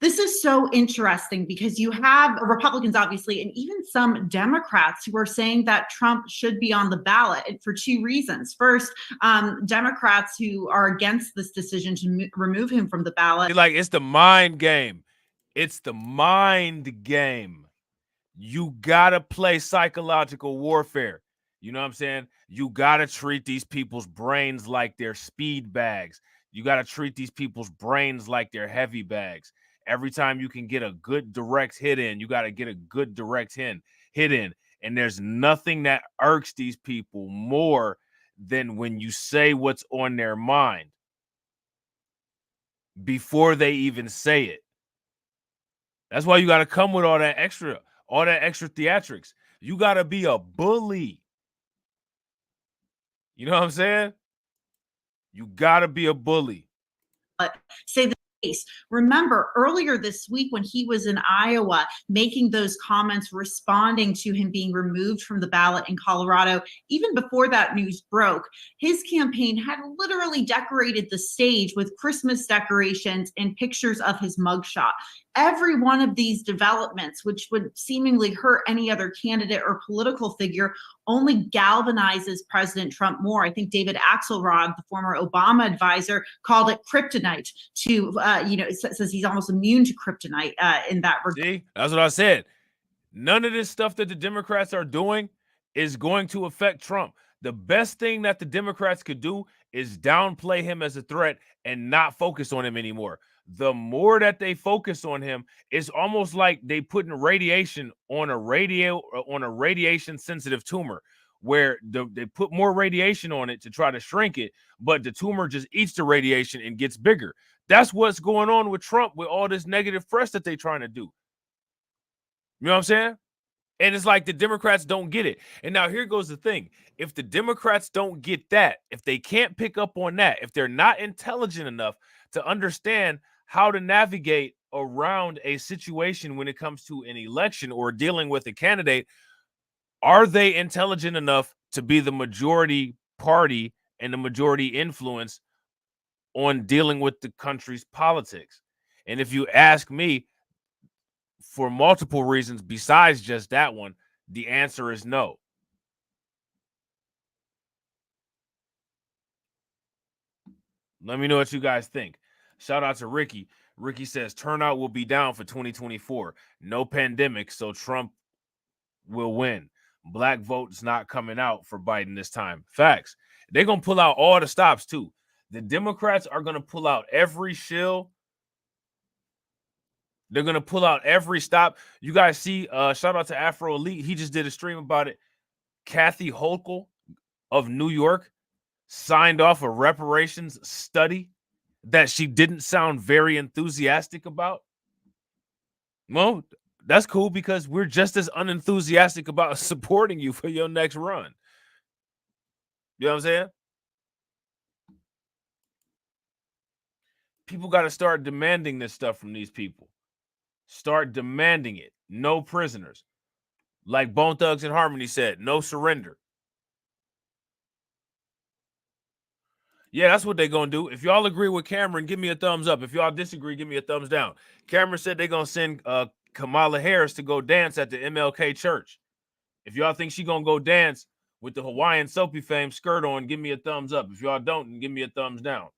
This is so interesting because you have Republicans, obviously, and even some Democrats who are saying that Trump should be on the ballot for two reasons. First, Democrats who are against this decision to remove him from the ballot. Like, it's the mind game. It's the mind game. You got to play psychological warfare. You know what I'm saying? You got to treat these people's brains like they're speed bags. You got to treat these people's brains like they're heavy bags. Every time you can get a good direct hit in, you got to get a good direct hit in. And there's nothing that irks these people more than when you say what's on their mind before they even say it. That's why you got to come with all that extra theatrics. You got to be a bully. You know what I'm saying? You got to be a bully. Say the case. Remember, earlier this week when he was in Iowa making those comments, responding to him being removed from the ballot in Colorado, even before that news broke, his campaign had literally decorated the stage with Christmas decorations and pictures of his mugshot. Every one of these developments, which would seemingly hurt any other candidate or political figure, only galvanizes President Trump more. I think David Axelrod, the former Obama advisor, called it kryptonite to, says he's almost immune to kryptonite in that regard. See, that's what I said. None of this stuff that the Democrats are doing is going to affect Trump. The best thing that the Democrats could do is downplay him as a threat and not focus on him anymore. The more that they focus on him, it's almost like they putting radiation on a radiation sensitive tumor, where they put more radiation on it to try to shrink it, but the tumor just eats the radiation and gets bigger. That's what's going on with Trump, with all this negative press that they're trying to do. You know what I'm saying? And it's like the Democrats don't get it. And now here goes the thing. If the Democrats don't get that, if they can't pick up on that, if they're not intelligent enough to understand how to navigate around a situation when it comes to an election or dealing with a candidate, are they intelligent enough to be the majority party and the majority influence on dealing with the country's politics? And if you ask me, for multiple reasons besides just that one, the answer is no. Let me know what you guys think. Shout out to Ricky. Ricky says turnout will be down for 2024. No pandemic, so Trump will win. Black vote's not coming out for Biden this time. Facts. They're going to pull out all the stops too. The Democrats are going to pull out every shill. They're going to pull out every stop. You guys see, shout out to Afro Elite. He just did a stream about it. Kathy Hochul of New York signed off a reparations study that she didn't sound very enthusiastic about. Well, that's cool because we're just as unenthusiastic about supporting you for your next run. You know what I'm saying? People got to start demanding this stuff from these people. Start demanding it. No prisoners. Like Bone Thugs and Harmony said, no surrender. Yeah, that's what they're going to do. If y'all agree with Cameron, give me a thumbs up. If y'all disagree, give me a thumbs down. Cameron said they're going to send Kamala Harris to go dance at the MLK church. If y'all think she's going to go dance with the Hawaiian Soapy Fame skirt on, give me a thumbs up. If y'all don't, give me a thumbs down.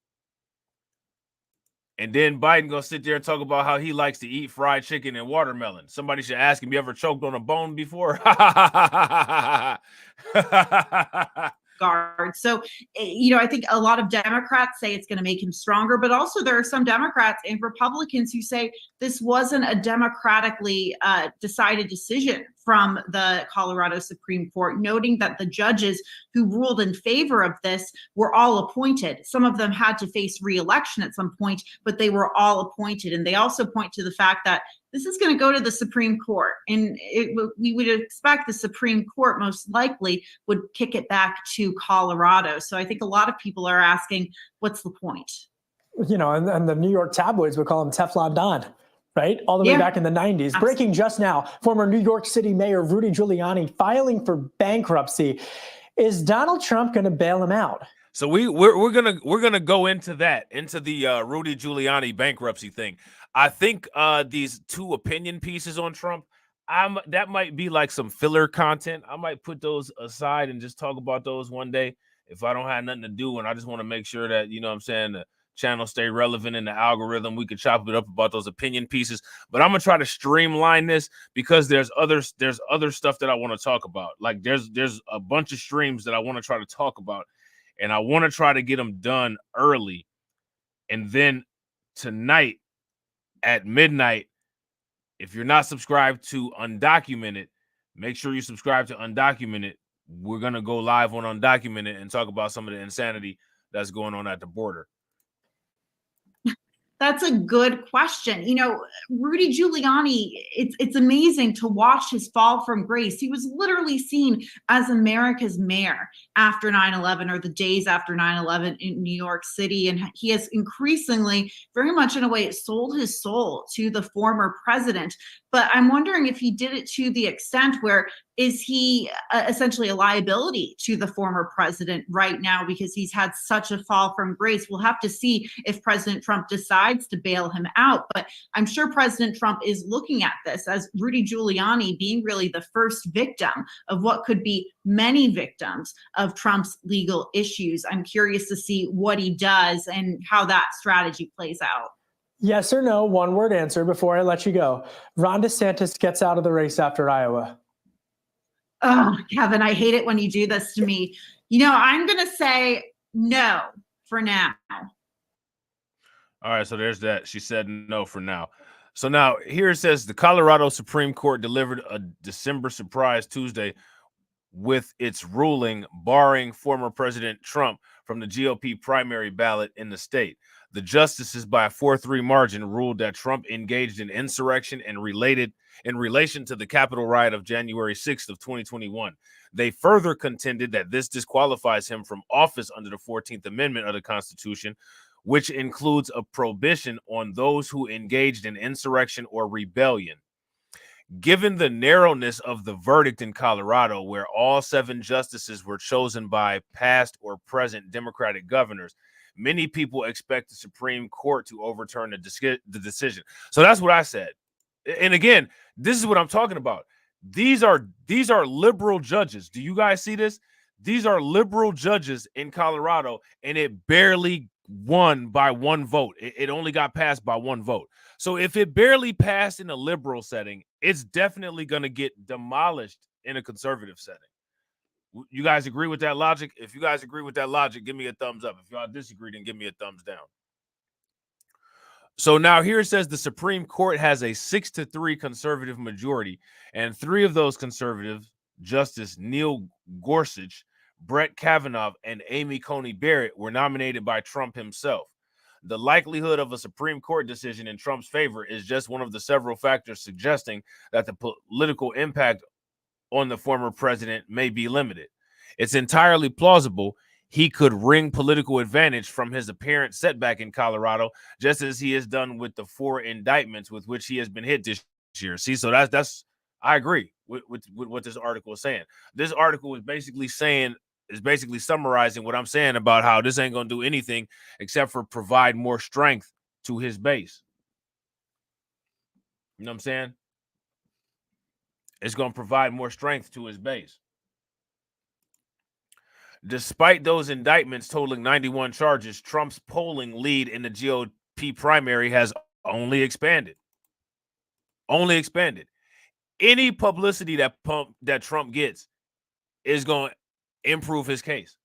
And then Biden going to sit there and talk about how he likes to eat fried chicken and watermelon. Somebody should ask him, you ever choked on a bone before? Guard. So, I think a lot of Democrats say it's going to make him stronger, but also there are some Democrats and Republicans who say this wasn't a democratically decided decision from the Colorado Supreme Court, noting that the judges who ruled in favor of this were all appointed. Some of them had to face re-election at some point, but they were all appointed. And they also point to the fact that this is going to go to the Supreme Court, and we would expect the Supreme Court most likely would kick it back to Colorado. So I think a lot of people are asking, what's the point? And the New York tabloids would call him Teflon Don, right? All the way back in the 90s. Absolutely. Breaking just now, former New York City Mayor Rudy Giuliani filing for bankruptcy. Is Donald Trump going to bail him out? So we're gonna go into the Rudy Giuliani bankruptcy thing. I think these two opinion pieces on Trump, that might be like some filler content. I might put those aside and just talk about those one day if I don't have nothing to do, and I just want to make sure that, the channel stay relevant in the algorithm. We could chop it up about those opinion pieces, but I'm gonna try to streamline this because there's other stuff that I want to talk about. Like there's a bunch of streams that I want to try to talk about. And I want to try to get them done early. And then tonight at midnight, if you're not subscribed to Undocumented, make sure you subscribe to Undocumented. We're going to go live on Undocumented and talk about some of the insanity that's going on at the border. That's a good question. Rudy Giuliani, it's amazing to watch his fall from grace. He was literally seen as America's mayor after 9/11 or the days after 9/11 in New York City. And he has increasingly, very much in a way, sold his soul to the former president. But I'm wondering if he did it to the extent where is he essentially a liability to the former president right now because he's had such a fall from grace? We'll have to see if President Trump decides to bail him out. But I'm sure President Trump is looking at this as Rudy Giuliani being really the first victim of what could be many victims of Trump's legal issues. I'm curious to see what he does and how that strategy plays out. Yes or no, one word answer before I let you go. Ron DeSantis gets out of the race after Iowa. Oh, Kevin, I hate it when you do this to me. I'm going to say no for now. All right, so there's that. She said no for now. So now here it says the Colorado Supreme Court delivered a December surprise Tuesday with its ruling barring former President Trump from the GOP primary ballot in the state. The justices, by a 4-3 margin, ruled that Trump engaged in insurrection and in relation to the Capitol riot of January 6th of 2021. They further contended that this disqualifies him from office under the 14th Amendment of the Constitution, which includes a prohibition on those who engaged in insurrection or rebellion. Given the narrowness of the verdict in Colorado, where all 7 justices were chosen by past or present Democratic governors, many people expect the Supreme Court to overturn the decision. So that's what I said. And again, this is what I'm talking about. These are liberal judges. Do you guys see this? These are liberal judges in Colorado, and it barely won by one vote. It only got passed by one vote. So if it barely passed in a liberal setting, it's definitely going to get demolished in a conservative setting. You guys agree with that logic? If you guys agree with that logic, give me a thumbs up. If y'all disagree, then give me a thumbs down. So now here it says the Supreme Court has a 6-3 conservative majority, and 3 of those conservatives, Justice Neil Gorsuch, Brett Kavanaugh, and Amy Coney Barrett, were nominated by Trump himself. The likelihood of a Supreme Court decision in Trump's favor is just one of the several factors suggesting that the political impact on the former president may be limited. It's entirely plausible he could wring political advantage from his apparent setback in Colorado, just as he has done with the 4 indictments with which he has been hit this year. See, so that's I agree with what this article is saying. This article is basically summarizing what I'm saying about how this ain't gonna do anything except for provide more strength to his base. You know what I'm saying? It's gonna provide more strength to his base. Despite those indictments totaling 91 charges, Trump's polling lead in the GOP primary has only expanded. Only expanded. Any publicity that Trump gets is going to improve his case.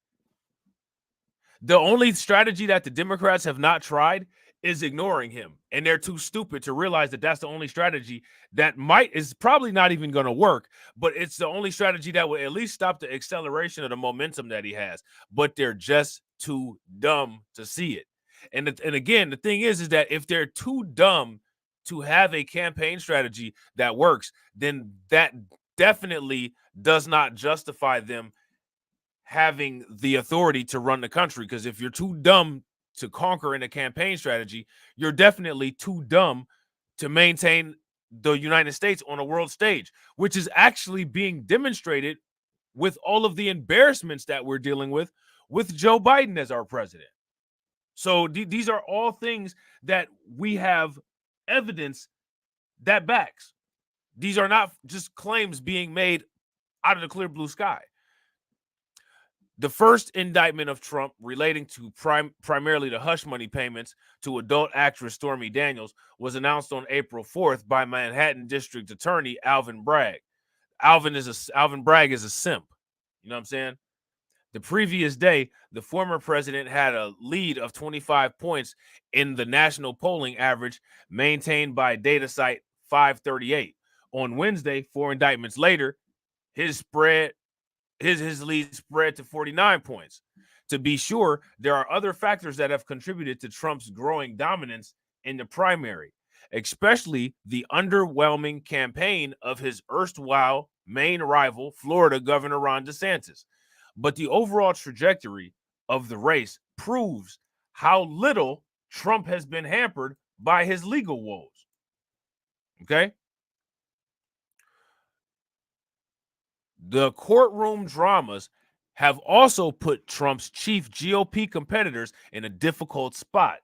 The only strategy that the Democrats have not tried is ignoring him, and they're too stupid to realize that that's the only strategy that is probably not even going to work, but it's the only strategy that will at least stop the acceleration of the momentum that he has. But they're just too dumb to see it. And again, the thing is that if they're too dumb to have a campaign strategy that works, then that definitely does not justify them having the authority to run the country. Because if you're too dumb to conquer in a campaign strategy, you're definitely too dumb to maintain the United States on a world stage, which is actually being demonstrated with all of the embarrassments that we're dealing with Joe Biden as our president. So these are all things that we have evidence that backs. These are not just claims being made out of the clear blue sky. The first indictment of Trump relating to primarily the hush money payments to adult actress Stormy Daniels was announced on April 4th by Manhattan District Attorney Alvin Bragg. Alvin Bragg is a simp. You know what I'm saying? The previous day, the former president had a lead of 25 points in the national polling average maintained by data site 538. On Wednesday, 4 indictments later, his lead spread to 49 points. To be sure, there are other factors that have contributed to Trump's growing dominance in the primary, especially the underwhelming campaign of his erstwhile main rival, Florida Governor Ron DeSantis. But the overall trajectory of the race proves how little Trump has been hampered by his legal woes. Okay? The courtroom dramas have also put Trump's chief GOP competitors in a difficult spot.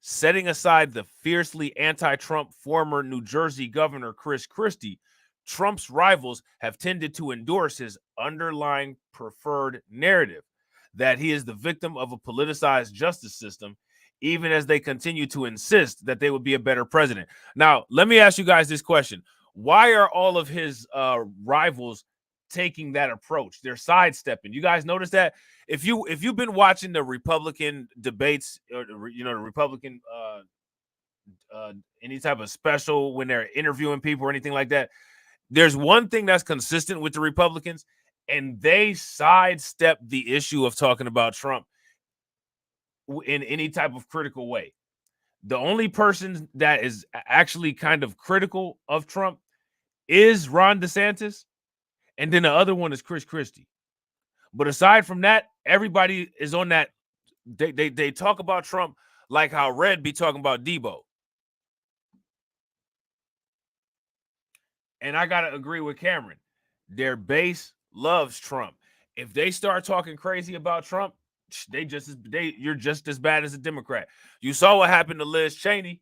Setting aside the fiercely anti-Trump former New Jersey Governor Chris Christie, Trump's rivals have tended to endorse his underlying preferred narrative that he is the victim of a politicized justice system, even as they continue to insist that they would be a better president. Now, let me ask you guys this question. Why are all of his rivals taking that approach? They're sidestepping. You guys notice that? If you've been watching the Republican debates, or the Republican any type of special when they're interviewing people or anything like that, there's one thing that's consistent with the Republicans, and they sidestep the issue of talking about Trump in any type of critical way. The only person that is actually kind of critical of Trump is Ron DeSantis, and then the other one is Chris Christie. But aside from that, everybody is on that. They talk about Trump like how Red be talking about Debo. And I gotta agree with Cameron. Their base loves Trump. If they start talking crazy about Trump, you're just as bad as a Democrat. You saw what happened to Liz Cheney.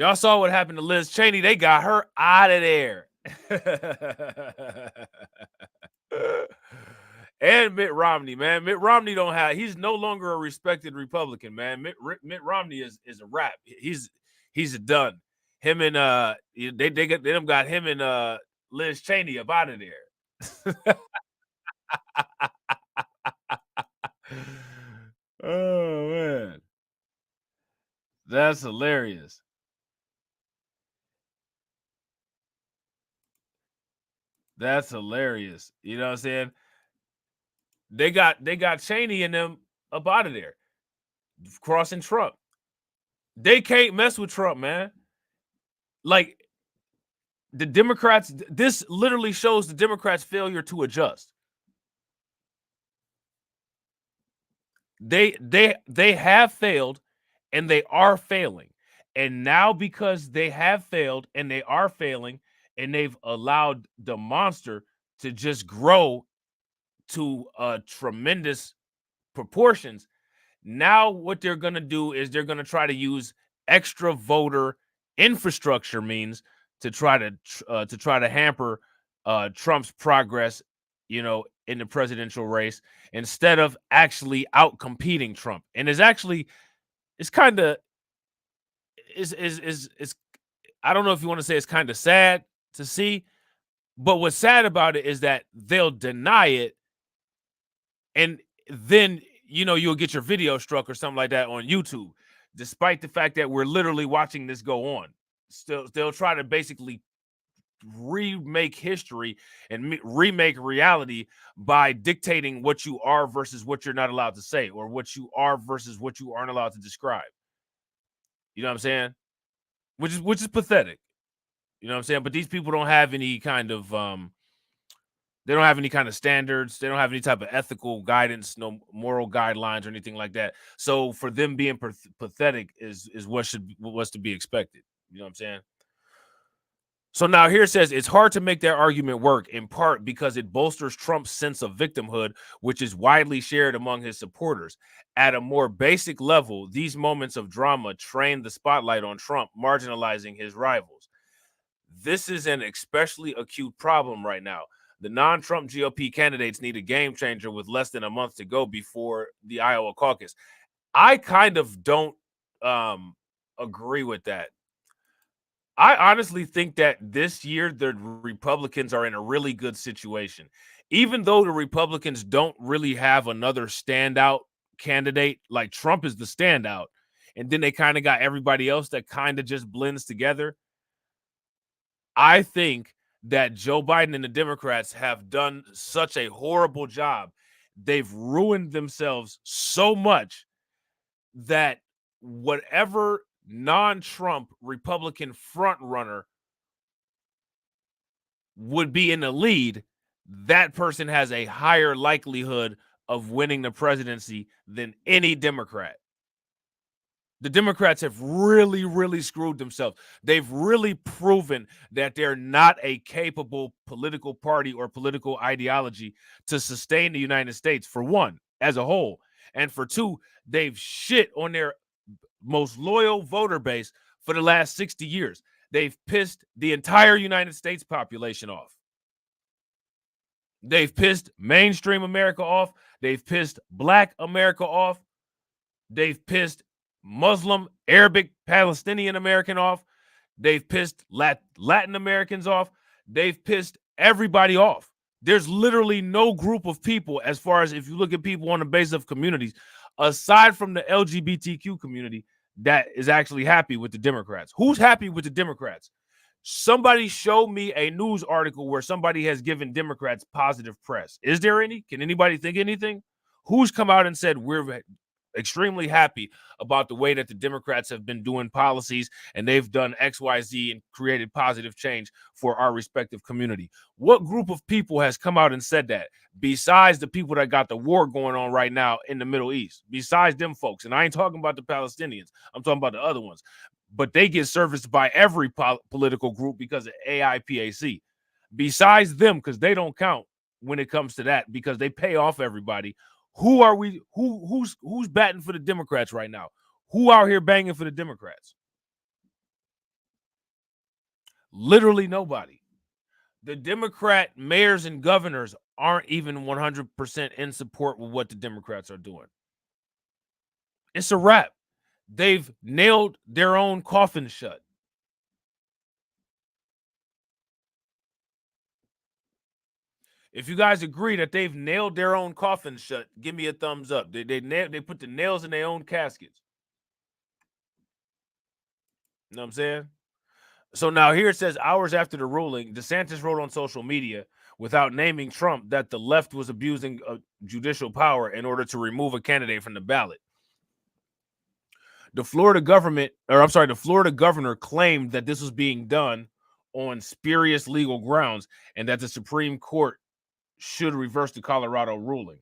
Y'all saw what happened to Liz Cheney. They got her out of there. And Mitt Romney, man. Mitt Romney he's no longer a respected Republican, man. Mitt Romney is a wrap. He's done. Him and they got him and Liz Cheney up out of there. Oh man. That's hilarious. That's hilarious. You know what I'm saying? They got Cheney and them up out of there, crossing Trump. They can't mess with Trump, man. Like the Democrats, this literally shows the Democrats' failure to adjust. They have failed and they are failing. And now because they have failed and they are failing and they've allowed the monster to just grow to tremendous proportions, now what they're going to do is they're going to try to use extra voter infrastructure means to try to hamper Trump's progress, you know, in the presidential race instead of actually out competing Trump. And it's kind of I don't know if you want to say it's kind of sad to see, but what's sad about it is that they'll deny it, and then you'll get your video struck or something like that on YouTube, despite the fact that we're literally watching this go on. Still, they'll try to basically remake history and remake reality by dictating what you are versus what you're not allowed to say, or what you are versus what you aren't allowed to describe. You know what I'm saying? Which is pathetic. You know what I'm saying? But these people don't have any kind of they don't have any kind of standards. They don't have any type of ethical guidance, no moral guidelines or anything like that. So for them being pathetic is what's to be expected. You know what I'm saying? So now here it says it's hard to make that argument work, in part because it bolsters Trump's sense of victimhood, which is widely shared among his supporters. At a more basic level, these moments of drama train the spotlight on Trump, marginalizing his rivals. This is an especially acute problem right now. The non-Trump GOP candidates need a game changer with less than a month to go before the Iowa caucus. I kind of don't agree with that. I honestly think that this year the Republicans are in a really good situation. Even though the Republicans don't really have another standout candidate, like Trump is the standout, and then they kind of got everybody else that kind of just blends together. I think that Joe Biden and the Democrats have done such a horrible job. They've ruined themselves so much that whatever non-Trump Republican frontrunner would be in the lead, that person has a higher likelihood of winning the presidency than any Democrat. The Democrats have really, really screwed themselves. They've really proven that they're not a capable political party or political ideology to sustain the United States, for one, as a whole. And for two, they've shit on their most loyal voter base for the last 60 years. They've pissed the entire United States population off. They've pissed mainstream America off. They've pissed Black America off. They've pissed Muslim, Arabic, Palestinian American off. They've pissed Latin Americans off. They've pissed everybody off. There's literally no group of people, as far as if you look at people on the basis of communities, aside from the LGBTQ community, that is actually happy with the Democrats. Who's happy with the Democrats? Somebody show me a news article where somebody has given Democrats positive press. Is there any? Can anybody think anything? Who's come out and said we're extremely happy about the way that the Democrats have been doing policies and they've done XYZ and created positive change for our respective community? What group of people has come out and said that, besides the people that got the war going on right now in the Middle East? Besides them folks, and I ain't talking about the Palestinians, I'm talking about the other ones, but they get serviced by every political group because of AIPAC. Besides them, because they don't count when it comes to that, because they pay off everybody. Who are we? Who's batting for the Democrats right now? Who out here banging for the Democrats? Literally nobody. The Democrat mayors and governors aren't even 100% in support with what the Democrats are doing. It's a wrap. They've nailed their own coffin shut. If you guys agree that they've nailed their own coffin shut, give me a thumbs up. They put the nails in their own caskets. You know what I'm saying? So now here it says, hours after the ruling, DeSantis wrote on social media, without naming Trump, that the left was abusing judicial power in order to remove a candidate from the ballot. The Florida governor claimed that this was being done on spurious legal grounds and that the Supreme Court should reverse the Colorado ruling.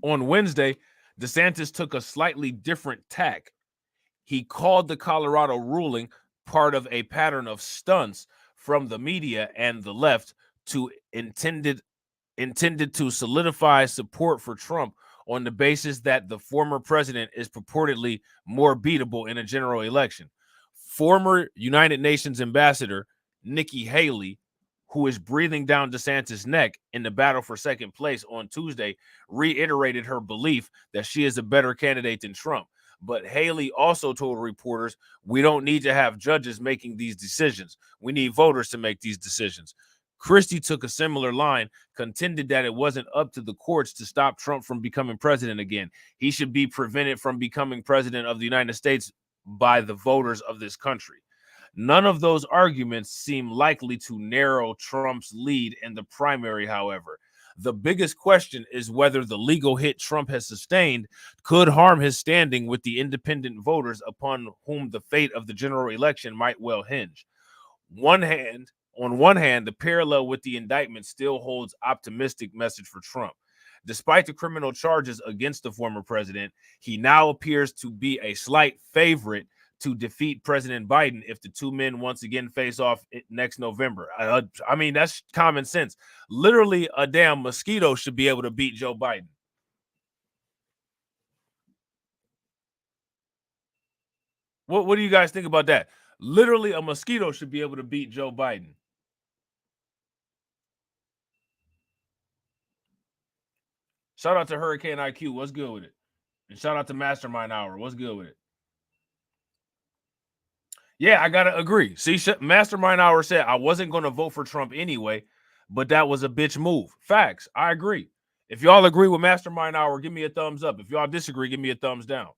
On Wednesday, DeSantis took a slightly different tack. He called the Colorado ruling part of a pattern of stunts from the media and the left to intended to solidify support for Trump on the basis that the former president is purportedly more beatable in a general election. Former United Nations ambassador Nikki Haley, who is breathing down DeSantis' neck in the battle for second place on Tuesday, reiterated her belief that she is a better candidate than Trump. But Haley also told reporters, we don't need to have judges making these decisions. We need voters to make these decisions. Christie took a similar line, contended that it wasn't up to the courts to stop Trump from becoming president again. He should be prevented from becoming president of the United States by the voters of this country. None of those arguments seem likely to narrow Trump's lead in the primary, however. The biggest question is whether the legal hit Trump has sustained could harm his standing with the independent voters upon whom the fate of the general election might well hinge. On one hand, the parallel with the indictment still holds optimistic message for Trump. Despite the criminal charges against the former president, he now appears to be a slight favorite to defeat President Biden if the two men once again face off next November. I mean, that's common sense. Literally, a damn mosquito should be able to beat Joe Biden. What do you guys think about that? Literally, a mosquito should be able to beat Joe Biden. Shout out to Hurricane IQ. What's good with it? And shout out to Mastermind Hour. What's good with it? Yeah, I gotta agree. See, Mastermind Hour said I wasn't going to vote for Trump anyway, but that was a bitch move. Facts. I agree. If y'all agree with Mastermind Hour, give me a thumbs up. If y'all disagree, give me a thumbs down.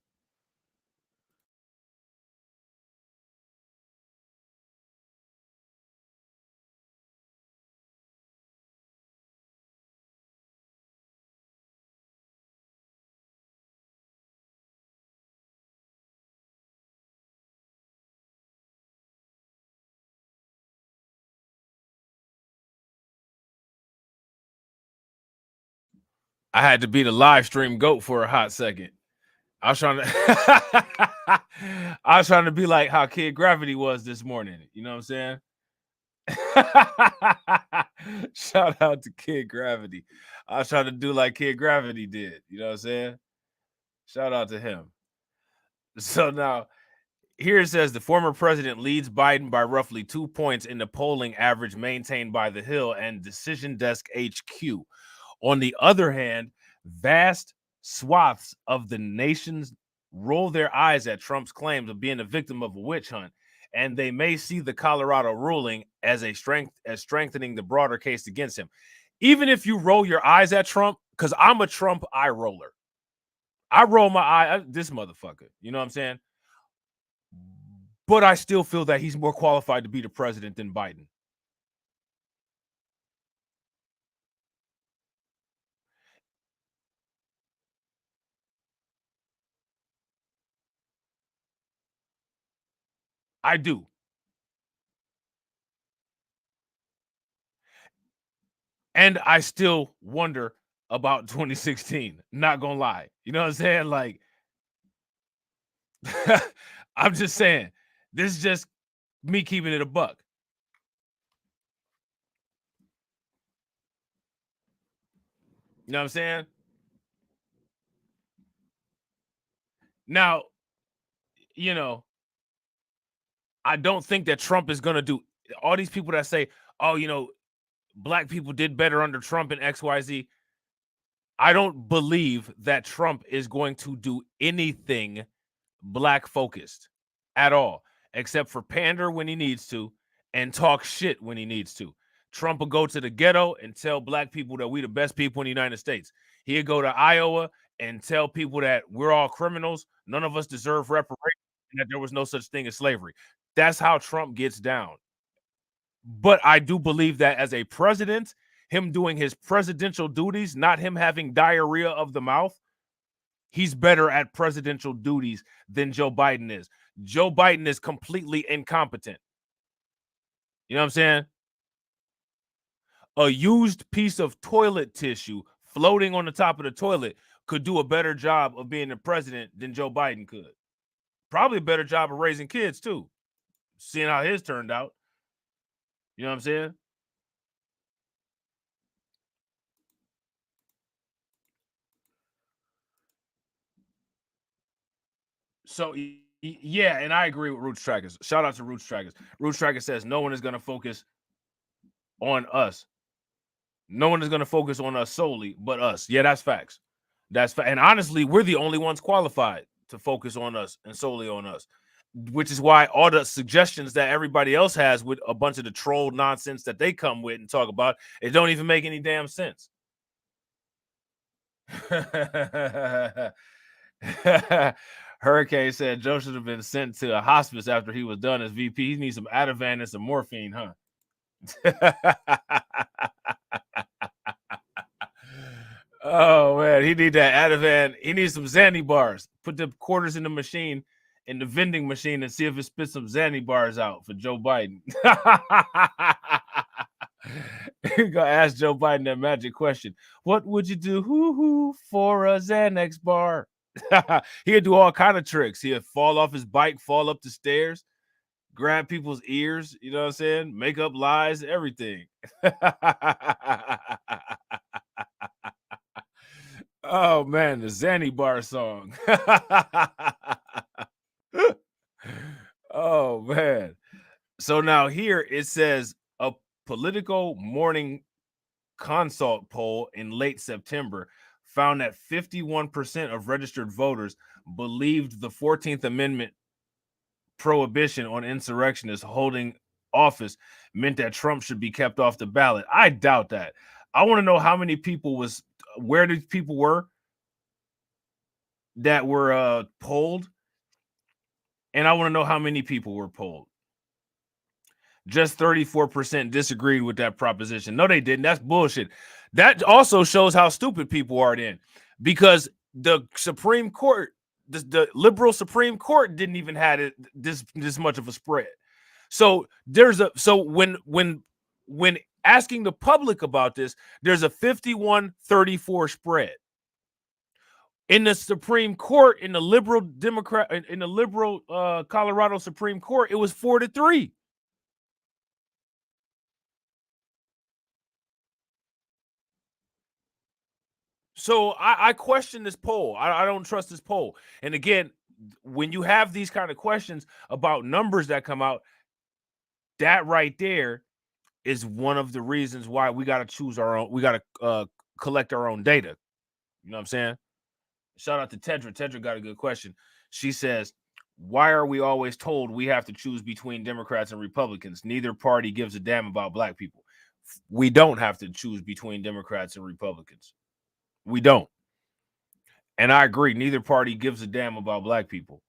I had to be the live stream goat for a hot second. I was trying to be like how Kid Gravity was this morning. You know what I'm saying? Shout out to Kid Gravity. I was trying to do like Kid Gravity did. You know what I'm saying? Shout out to him. So now here it says the former president leads Biden by roughly 2 points in the polling average maintained by The Hill and Decision Desk HQ. On the other hand, vast swaths of the nations roll their eyes at Trump's claims of being a victim of a witch hunt, and they may see the Colorado ruling as strengthening the broader case against him. Even if you roll your eyes at Trump, because I'm a Trump eye roller. I roll my eye, this motherfucker. You know what I'm saying? But I still feel that he's more qualified to be the president than Biden. I do. And I still wonder about 2016. Not gonna lie. You know what I'm saying? Like, I'm just saying, this is just me keeping it a buck. You know what I'm saying? Now, you know, I don't think that Trump is going to do all these people that say, oh, you know, black people did better under Trump and XYZ. I don't believe that Trump is going to do anything black focused at all, except for pander when he needs to and talk shit when he needs to. Trump will go to the ghetto and tell black people that we the best people in the United States. He'll go to Iowa and tell people that we're all criminals. None of us deserve reparations and that there was no such thing as slavery. That's how Trump gets down. But I do believe that as a president, him doing his presidential duties, not him having diarrhea of the mouth, he's better at presidential duties than Joe Biden is. Joe Biden is completely incompetent. You know what I'm saying? A used piece of toilet tissue floating on the top of the toilet could do a better job of being the president than Joe Biden could. Probably a better job of raising kids, too. Seeing how his turned out. You know what I'm saying? So, yeah, and I agree with Roots Trackers. Shout out to Roots Trackers. Roots Tracker says no one is going to focus on us. No one is going to focus on us solely, but us. Yeah, that's facts. That's and honestly, we're the only ones qualified to focus on us and solely on us, which is why all the suggestions that everybody else has with a bunch of the troll nonsense that they come with and talk about, it don't even make any damn sense. Hurricane said Joe should have been sent to a hospice after he was done as VP. He needs some Ativan and some morphine, huh? Oh man, he need that Ativan. He needs some Xanny bars. Put the quarters in the machine, in the vending machine, and see if it spits some Xanny bars out for Joe Biden. You're gonna ask Joe Biden that magic question. What would you do for a Xanax bar? He'd do all kind of tricks. He'd fall off his bike, fall up the stairs, grab people's ears, you know what I'm saying? Make up lies, everything. Oh man, the Xanny bar song. Oh man. So now here it says a political morning consult poll in late September found that 51% of registered voters believed the 14th Amendment prohibition on insurrectionists holding office meant that Trump should be kept off the ballot. I doubt that. I want to know how many people where these people were that were polled, and I want to know how many people were polled. Just 34% disagreed with that proposition. No, they didn't. That's bullshit. That also shows how stupid people are then, because the Supreme Court, the liberal Supreme Court, didn't even have it this much of a spread. So when asking the public about this, there's a 51-34 spread. In the Supreme Court, in the liberal Democrat, in the liberal Colorado Supreme Court, it was 4-3. So I question this poll. I don't trust this poll. And again, when you have these kind of questions about numbers that come out, that right there is one of the reasons why we got to choose our own. We got to collect our own data. You know what I'm saying? Shout out to Tedra. Tedra got a good question. She says, why are we always told we have to choose between Democrats and Republicans? Neither party gives a damn about black people. We don't have to choose between Democrats and Republicans. We don't. And I agree. Neither party gives a damn about black people.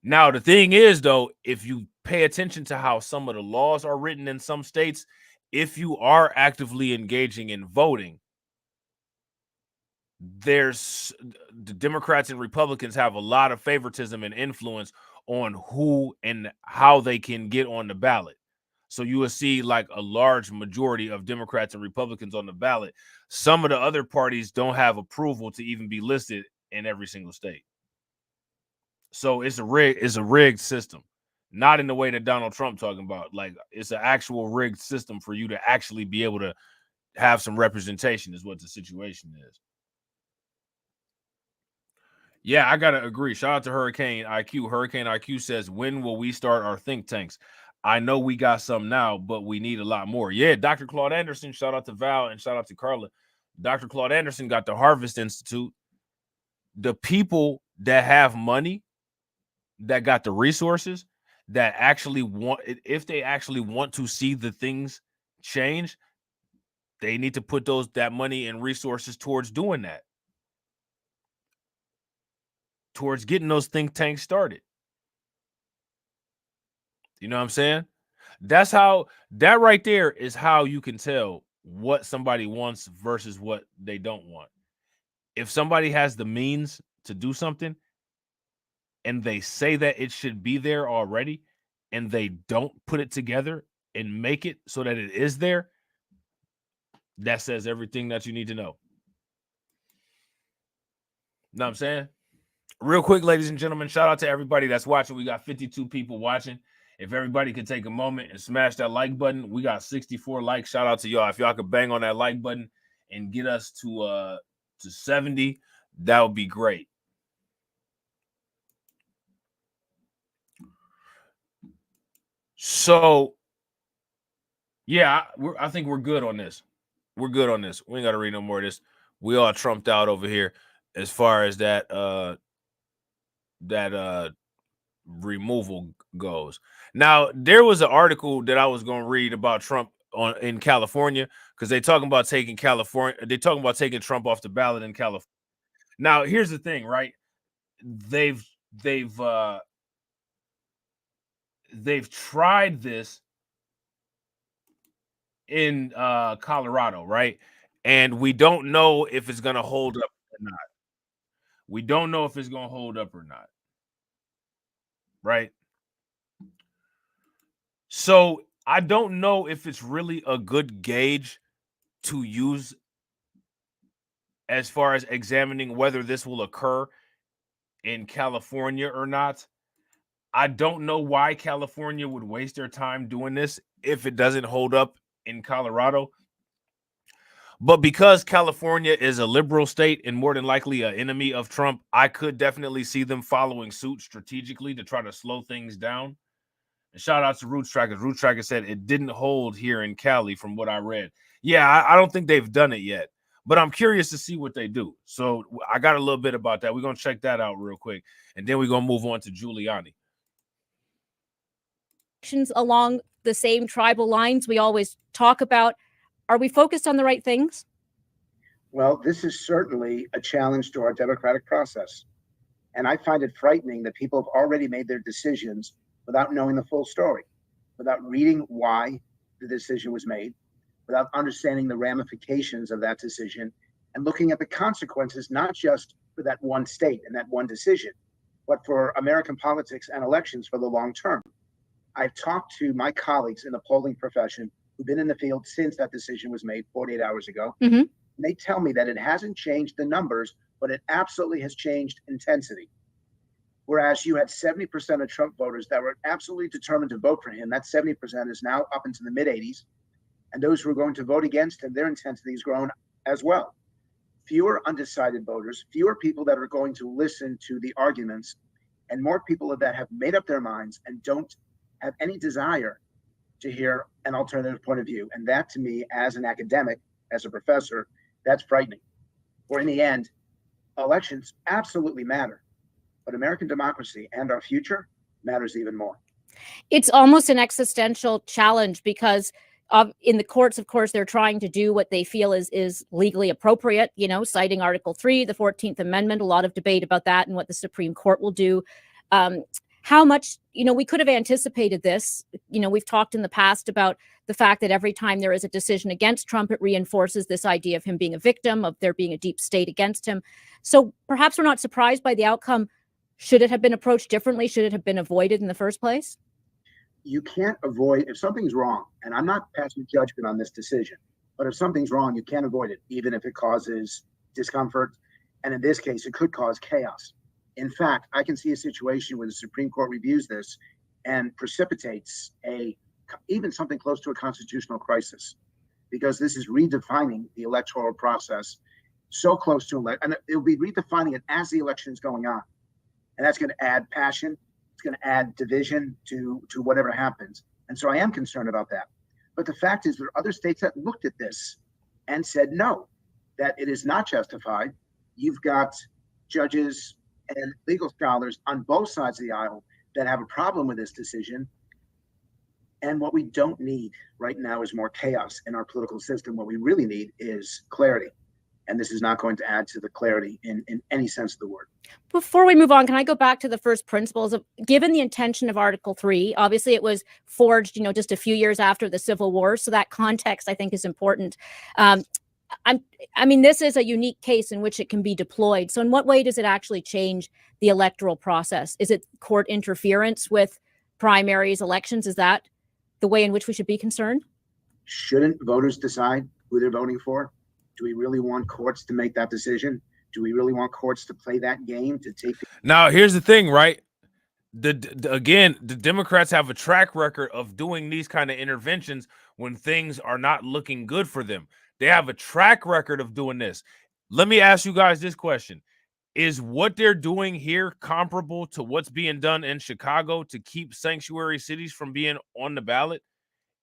Now, the thing is, though, if you pay attention to how some of the laws are written in some states, if you are actively engaging in voting, there's the Democrats and Republicans have a lot of favoritism and influence on who and how they can get on the ballot. So you will see like a large majority of Democrats and Republicans on the ballot. Some of the other parties don't have approval to even be listed in every single state. So it's a rigged system, not in the way that Donald Trump talking about. Like it's an actual rigged system for you to actually be able to have some representation is what the situation is. Yeah, I gotta agree. Shout out to Hurricane IQ. Hurricane IQ says, "When will we start our think tanks? I know we got some now, but we need a lot more." Yeah, Dr. Claude Anderson. Shout out to Val and shout out to Carla. Dr. Claude Anderson got the Harvest Institute. The people that have money, that got the resources, that actually want, if they actually want to see the things change, they need to put that money and resources towards doing that, towards getting those think tanks started. You know what I'm saying? That's how, that right there is how you can tell what somebody wants versus what they don't want. If somebody has the means to do something and they say that it should be there already and they don't put it together and make it so that it is there, that says everything that you need to know. Know what I'm saying? Real quick, ladies and gentlemen, shout out to everybody that's watching. We got 52 people watching. If everybody could take a moment and smash that like button, we got 64 likes. Shout out to y'all. If y'all could bang on that like button and get us to 70, that would be great. So, yeah, I think we're good on this. We're good on this. We ain't got to read no more of this. We all trumped out over here as far as that removal goes. Now, there was an article that I was going to read about Trump in California, because they're talking about taking Trump off the ballot in California. Now, here's the thing, right? They've tried this in Colorado, right? And we don't know if it's going to hold up or not. We don't know if it's going to hold up or not. Right? So I don't know if it's really a good gauge to use as far as examining whether this will occur in California or not. I don't know why California would waste their time doing this if it doesn't hold up in Colorado. But because California is a liberal state and more than likely an enemy of Trump, I could definitely see them following suit strategically to try to slow things down. And shout out to Roots Trackers. Roots Tracker said it didn't hold here in Cali from what I read. Yeah, I don't think they've done it yet, but I'm curious to see what they do. So I got a little bit about that. We're going to check that out real quick, and then we're going to move on to Giuliani. Along the same tribal lines we always talk about. Are we focused on the right things? Well, this is certainly a challenge to our democratic process. And I find it frightening that people have already made their decisions without knowing the full story, without reading why the decision was made, without understanding the ramifications of that decision, and looking at the consequences, not just for that one state and that one decision, but for American politics and elections for the long term. I've talked to my colleagues in the polling profession who've been in the field since that decision was made 48 hours ago. Mm-hmm. And they tell me that it hasn't changed the numbers, but it absolutely has changed intensity. Whereas you had 70% of Trump voters that were absolutely determined to vote for him, that 70% is now up into the mid-80s. And those who are going to vote against him, their intensity has grown as well. Fewer undecided voters, fewer people that are going to listen to the arguments, and more people that have made up their minds and don't have any desire to hear an alternative point of view. And that, to me, as an academic, as a professor, that's frightening. For in the end, elections absolutely matter, but American democracy and our future matters even more. It's almost an existential challenge because in the courts, of course, they're trying to do what they feel is legally appropriate, you know, citing Article 3, the 14th Amendment, a lot of debate about that and what the Supreme Court will do. How much, you know, we could have anticipated this. You know, we've talked in the past about the fact that every time there is a decision against Trump, it reinforces this idea of him being a victim, of there being a deep state against him. So perhaps we're not surprised by the outcome. Should it have been approached differently? Should it have been avoided in the first place? You can't avoid, if something's wrong, and I'm not passing judgment on this decision, but if something's wrong, you can't avoid it, even if it causes discomfort. And in this case, it could cause chaos. In fact, I can see a situation where the Supreme Court reviews this and precipitates even something close to a constitutional crisis, because this is redefining the electoral process so close to elect, and it'll be redefining it as the election is going on. And that's going to add passion. It's going to add division to whatever happens. And so I am concerned about that. But the fact is, there are other states that looked at this and said, no, that it is not justified. You've got judges and legal scholars on both sides of the aisle that have a problem with this decision. And what we don't need right now is more chaos in our political system. What we really need is clarity. And this is not going to add to the clarity in any sense of the word. Before we move on, can I go back to the first principles of, given the intention of Article 3, obviously it was forged, just a few years after the Civil War. So that context, I think, is important. This is a unique case in which it can be deployed. So in what way does it actually change the electoral process? Is it court interference with primaries, elections? Is that the way in which we should be concerned? Shouldn't voters decide who they're voting for? Do we really want courts to make that decision? Do we really want courts to play that game to take? Now, here's the thing, right? The Democrats have a track record of doing these kind of interventions when things are not looking good for them. They have a track record of doing this. Let me ask you guys this question. Is what they're doing here comparable to what's being done in Chicago to keep sanctuary cities from being on the ballot?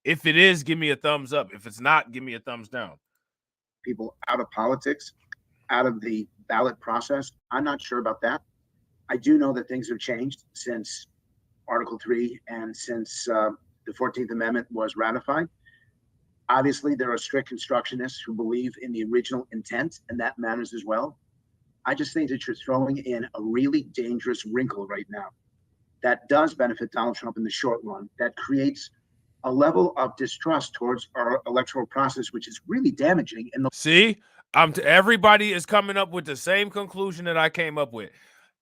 If it is, give me a thumbs up. If it's not, give me a thumbs down. People out of politics, out of the ballot process. I'm not sure about that. I do know that things have changed since Article 3 and since the 14th Amendment was ratified. Obviously, there are strict constructionists who believe in the original intent, and that matters as well. I just think that you're throwing in a really dangerous wrinkle right now that does benefit Donald Trump in the short run, that creates a level of distrust towards our electoral process, which is really damaging. See, everybody is coming up with the same conclusion that I came up with.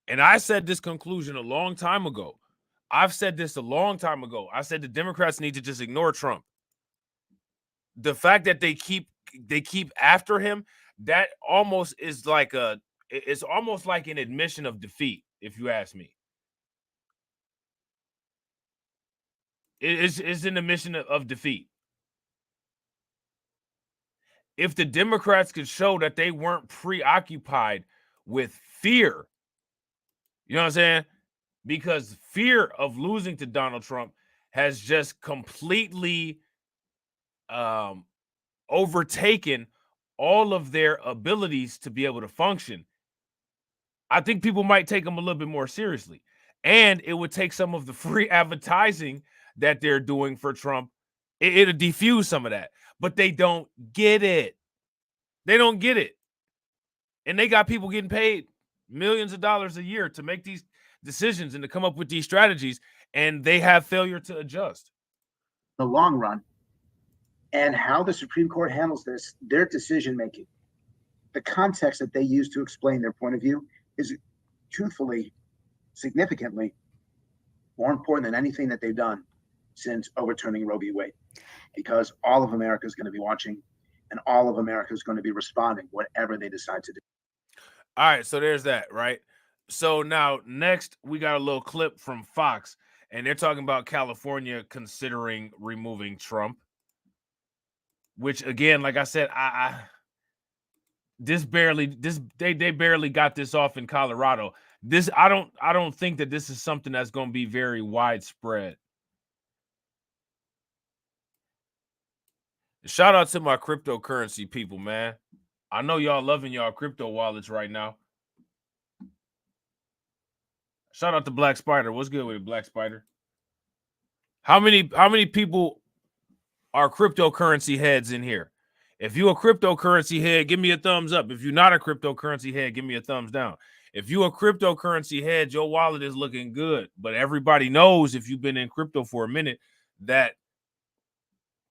And I said this conclusion a long time ago. I've said this a long time ago. I said the Democrats need to just ignore Trump. The fact that they keep after him, that almost is like it's almost like an admission of defeat, if you ask me. It's an admission of defeat. If the Democrats could show that they weren't preoccupied with fear, you know what I'm saying? Because fear of losing to Donald Trump has just completely overtaken all of their abilities to be able to function. I think people might take them a little bit more seriously. And it would take some of the free advertising that they're doing for Trump. It'll diffuse some of that. But they don't get it. They don't get it. And they got people getting paid millions of dollars a year to make these decisions and to come up with these strategies, and they have failure to adjust. The long run, and how the Supreme Court handles this, their decision making, the context that they use to explain their point of view is truthfully, significantly more important than anything that they've done since overturning Roe v. Wade, because all of America is going to be watching, and all of America is going to be responding, whatever they decide to do. All right, so there's that, right? So now next we got a little clip from Fox, and they're talking about California considering removing Trump, which again, like I said, they barely got this off in Colorado. I don't think that this is something that's going to be very widespread. Shout out to my cryptocurrency people, man. I know y'all loving y'all crypto wallets right now. Shout out to Black Spider. What's good with it, Black Spider? How many people are cryptocurrency heads in here? If you a cryptocurrency head, give me a thumbs up. If you're not a cryptocurrency head, give me a thumbs down. If you a cryptocurrency head, your wallet is looking good. But everybody knows, if you've been in crypto for a minute, that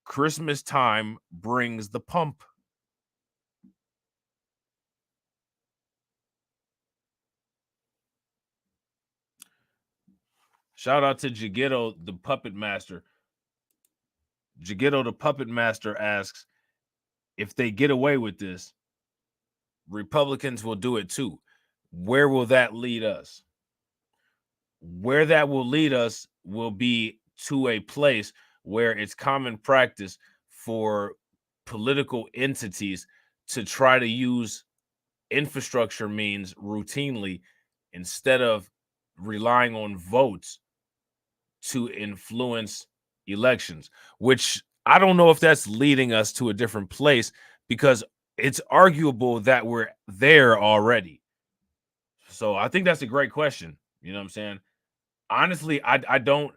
Christmas time brings the pump. Shout out to Jigitto, the puppet master. Jigitto, the puppet master, asks, if they get away with this, Republicans will do it too. Where will that lead us? Where that will lead us will be to a place where it's common practice for political entities to try to use infrastructure means routinely, instead of relying on votes to influence elections, which I don't know if that's leading us to a different place, because it's arguable that we're there already. So I think that's a great question. You know what I'm saying? Honestly, I don't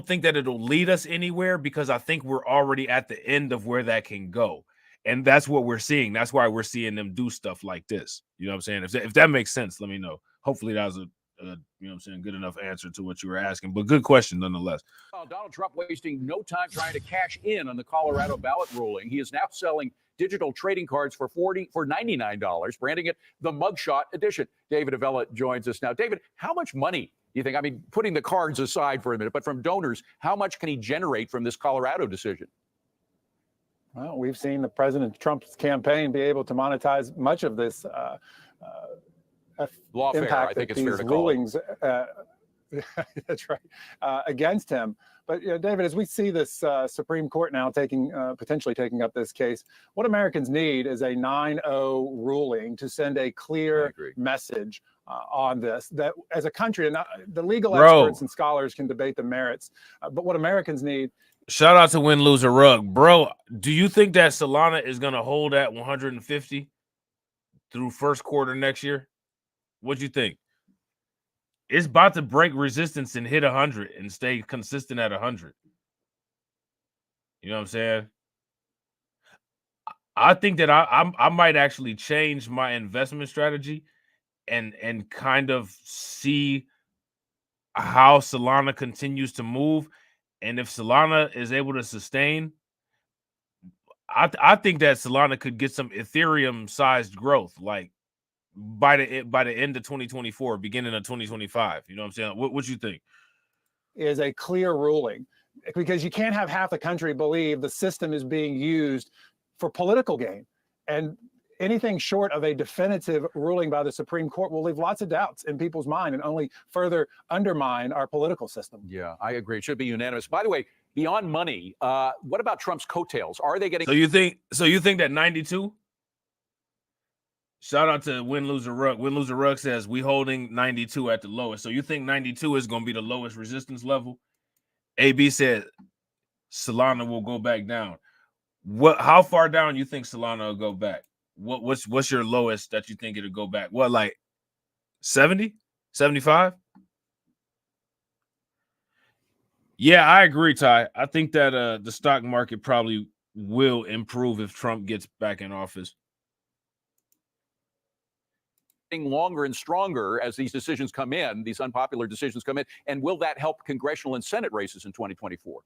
think that it'll lead us anywhere, because I think we're already at the end of where that can go. And that's what we're seeing. That's why we're seeing them do stuff like this. You know what I'm saying? If that makes sense, let me know. Hopefully that was a you know what I'm saying, good enough answer to what you were asking, but good question nonetheless. Donald Trump wasting no time trying to cash in on the Colorado ballot ruling. He is now selling digital trading cards for $99, branding it the Mugshot Edition. David Avella joins us now. David, how much money do you think, I mean, putting the cards aside for a minute, but from donors, how much can he generate from this Colorado decision? Well, we've seen the President Trump's campaign be able to monetize much of this lawfare, impact I think that it's fair these to call rulings that's right, against him. But David, as we see this Supreme Court now potentially taking up this case, what Americans need is a 9-0 ruling to send a clear message on this, that as a country, and the legal experts and scholars can debate the merits, but what Americans need. Shout out to Win, Lose, or Rug. Bro, do you think that Solana is going to hold at 150 through first quarter next year? What do you think? It's about to break resistance and hit 100 and stay consistent at 100. You know what I'm saying? I think that I might actually change my investment strategy and kind of see how Solana continues to move. And if Solana is able to sustain, I think that Solana could get some Ethereum-sized growth, like by the end of 2024, beginning of 2025. You know what I'm saying? What you think? Is a clear ruling, because you can't have half the country believe the system is being used for political gain. And anything short of a definitive ruling by the Supreme Court will leave lots of doubts in people's mind and only further undermine our political system. Yeah, I agree. It should be unanimous. By the way, beyond money, what about Trump's coattails? Are they getting? So you think that 92? Shout out to Win, Lose, or Rug. Win, Lose, or Rug says we holding 92 at the lowest. So you think 92 is going to be the lowest resistance level? AB said Solana will go back down. How far down you think Solana will go back? What's your lowest that you think it'll go back? What, like 70? 75? Yeah, I agree, Ty. I think that the stock market probably will improve if Trump gets back in office. Longer and stronger as these decisions come in, these unpopular decisions come in, and will that help congressional and Senate races in 2024?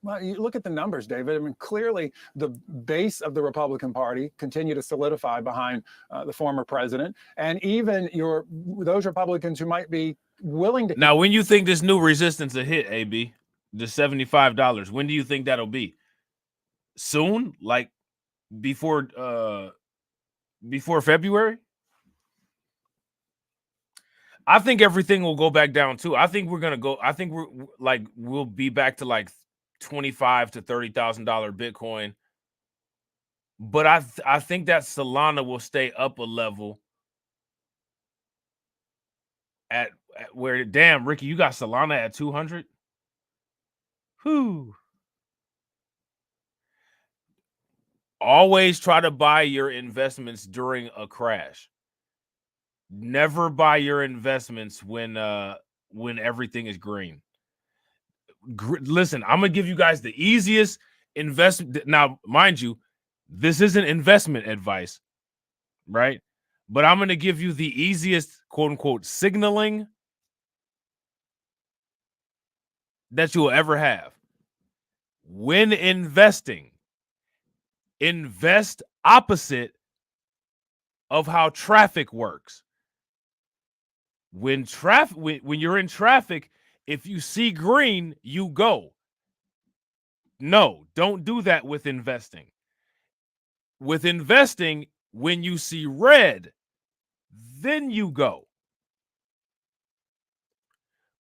Well, you look at the numbers, David. I mean, clearly the base of the Republican Party continue to solidify behind the former president, and even those Republicans who might be willing to. Now, when you think this new resistance will hit, AB, the $75, when do you think that'll be? Soon, like before February? I think everything will go back down too. I think we'll be back to like $25,000 to $30,000 Bitcoin. But I think that Solana will stay up a level at where, damn, Ricky, you got Solana at 200? Whew. Always try to buy your investments during a crash. Never buy your investments when everything is green. Listen, I'm gonna give you guys the easiest investment. Now, mind you, this isn't investment advice, right? But I'm gonna give you the easiest, quote unquote, signaling that you will ever have. When investing, invest opposite of how traffic works. When you're in traffic, if you see green, you go. No, don't do that with investing. With investing, when you see red, then you go.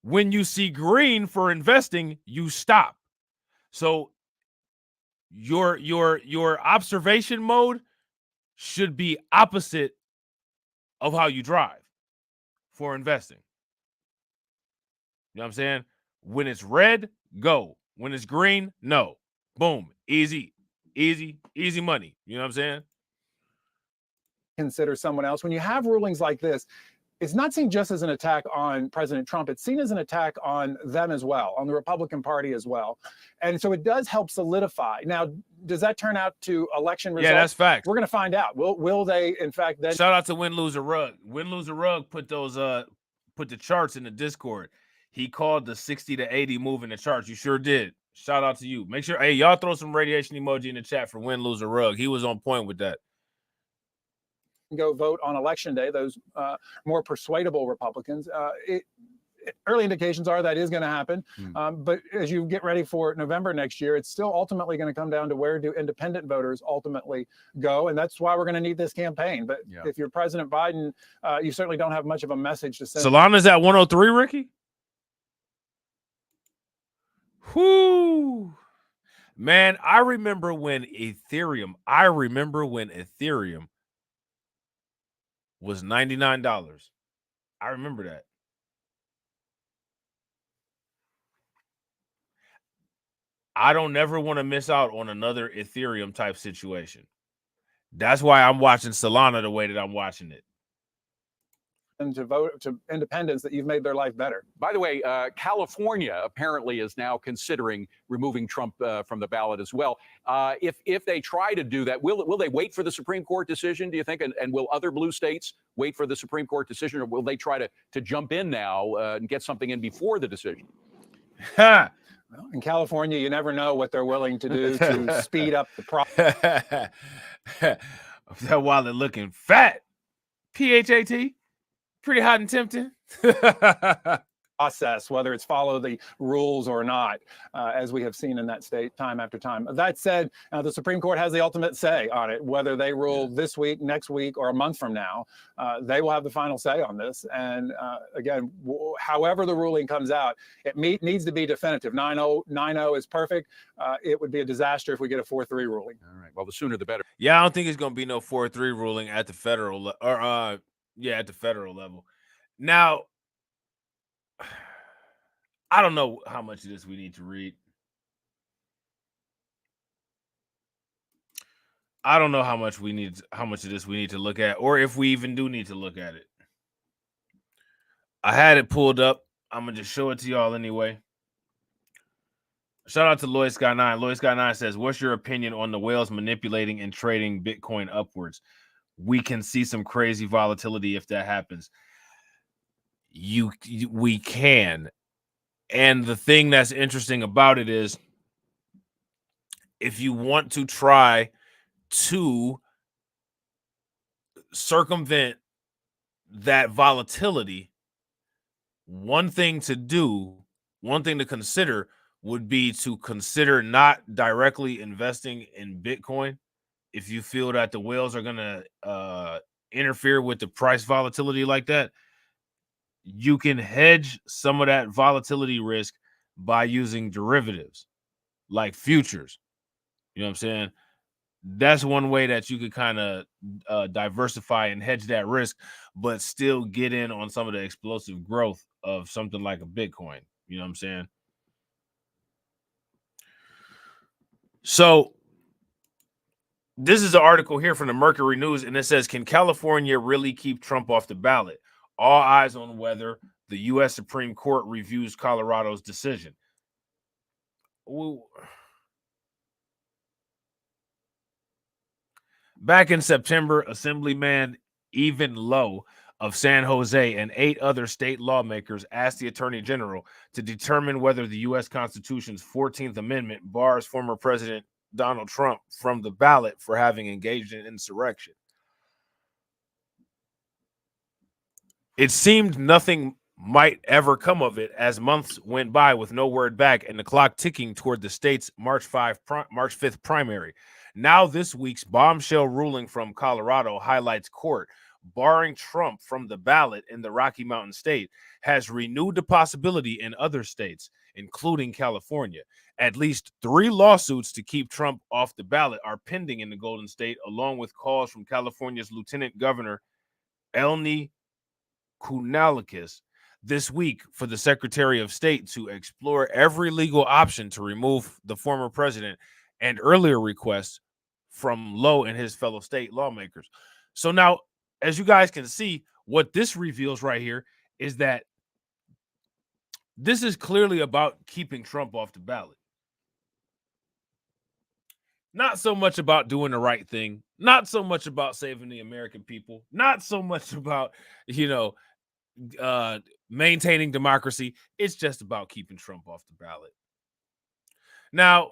When you see green for investing, you stop. So your observation mode should be opposite of how you drive for investing. You know what I'm saying? When it's red, go. When it's green, no. Boom. Easy money. You know what I'm saying? Consider someone else. When you have rulings like this, it's not seen just as an attack on President Trump. It's seen as an attack on them as well, on the Republican Party as well. And so it does help solidify. Now, does that turn out to election results? Yeah, that's fact. We're going to find out. Will they, in fact, then... Shout out to Win Loser Rug. Win Loser Rug put the charts in the Discord. He called the 60 to 80 move in the charts. You sure did. Shout out to you. Make sure, hey, y'all throw some radiation emoji in the chat for Win Loser Rug. He was on point with that. Go vote on election day, those more persuadable Republicans. Early indications are that is going to happen. But as you get ready for November next year, it's still ultimately going to come down to where do independent voters ultimately go. And that's why we're going to need this campaign. But if you're President Biden, you certainly don't have much of a message to send. Solana's at 103, Ricky? Whoo. Man, I remember when Ethereum was $99. I remember that. I don't never want to miss out on another Ethereum type situation. That's why I'm watching Solana the way that I'm watching it. And to vote to independents that you've made their life better. By the way, California apparently is now considering removing Trump from the ballot as well. If they try to do that, will they wait for the Supreme Court decision, do you think? And will other blue states wait for the Supreme Court decision, or will they try to jump in now and get something in before the decision? Well, in California, you never know what they're willing to do to speed up the process. That wallet looking fat. PHAT. Pretty hot and tempting. Process, whether it's follow the rules or not, as we have seen in that state time after time. That said, the Supreme Court has the ultimate say on it. Whether they rule this week, next week, or a month from now, they will have the final say on this. And again, however the ruling comes out, it needs to be definitive. 9-0 is perfect. It would be a disaster if we get a 4-3 ruling. All right. Well, the sooner the better. Yeah, I don't think it's going to be no 4-3 ruling at the federal at the federal level. Now, I don't know how much of this we need to read. I don't know how much of this we need to look at, or if we even do need to look at it. I had it pulled up. I'm gonna just show it to y'all anyway. Shout out to Lloyd Sky 9. Lloyd Sky 9 says, "What's your opinion on the whales manipulating and trading Bitcoin upwards? We can see some crazy volatility if that happens." We can. And the thing that's interesting about it is, if you want to try to circumvent that volatility, one thing to consider would be to consider not directly investing in Bitcoin if you feel that the whales are going to interfere with the price volatility like that. You can hedge some of that volatility risk by using derivatives like futures. You know what I'm saying? That's one way that you could kind of diversify and hedge that risk, but still get in on some of the explosive growth of something like a Bitcoin. You know what I'm saying? So this is an article here from the Mercury News, and it says, "Can California really keep Trump off the ballot? All eyes on whether the U.S. Supreme Court reviews Colorado's decision." Ooh. Back in September, Assemblyman Even Lowe of San Jose and 8 other state lawmakers asked the Attorney General to determine whether the U.S. Constitution's 14th Amendment bars former President Donald Trump from the ballot for having engaged in insurrection. It seemed nothing might ever come of it as months went by with no word back and the clock ticking toward the state's March 5th primary. Now this week's bombshell ruling from Colorado highlights court barring Trump from the ballot in the Rocky Mountain state has renewed the possibility in other states, including California, At least 3 lawsuits to keep Trump off the ballot are pending in the Golden State, along with calls from California's Lieutenant Governor Elni Kunalakis this week for the Secretary of State to explore every legal option to remove the former president, and earlier requests from Lowe and his fellow state lawmakers. So now, as you guys can see, what this reveals right here is that this is clearly about keeping Trump off the ballot. Not so much about doing the right thing, not so much about saving the American people, not so much about, maintaining democracy. It's just about keeping Trump off the ballot. Now,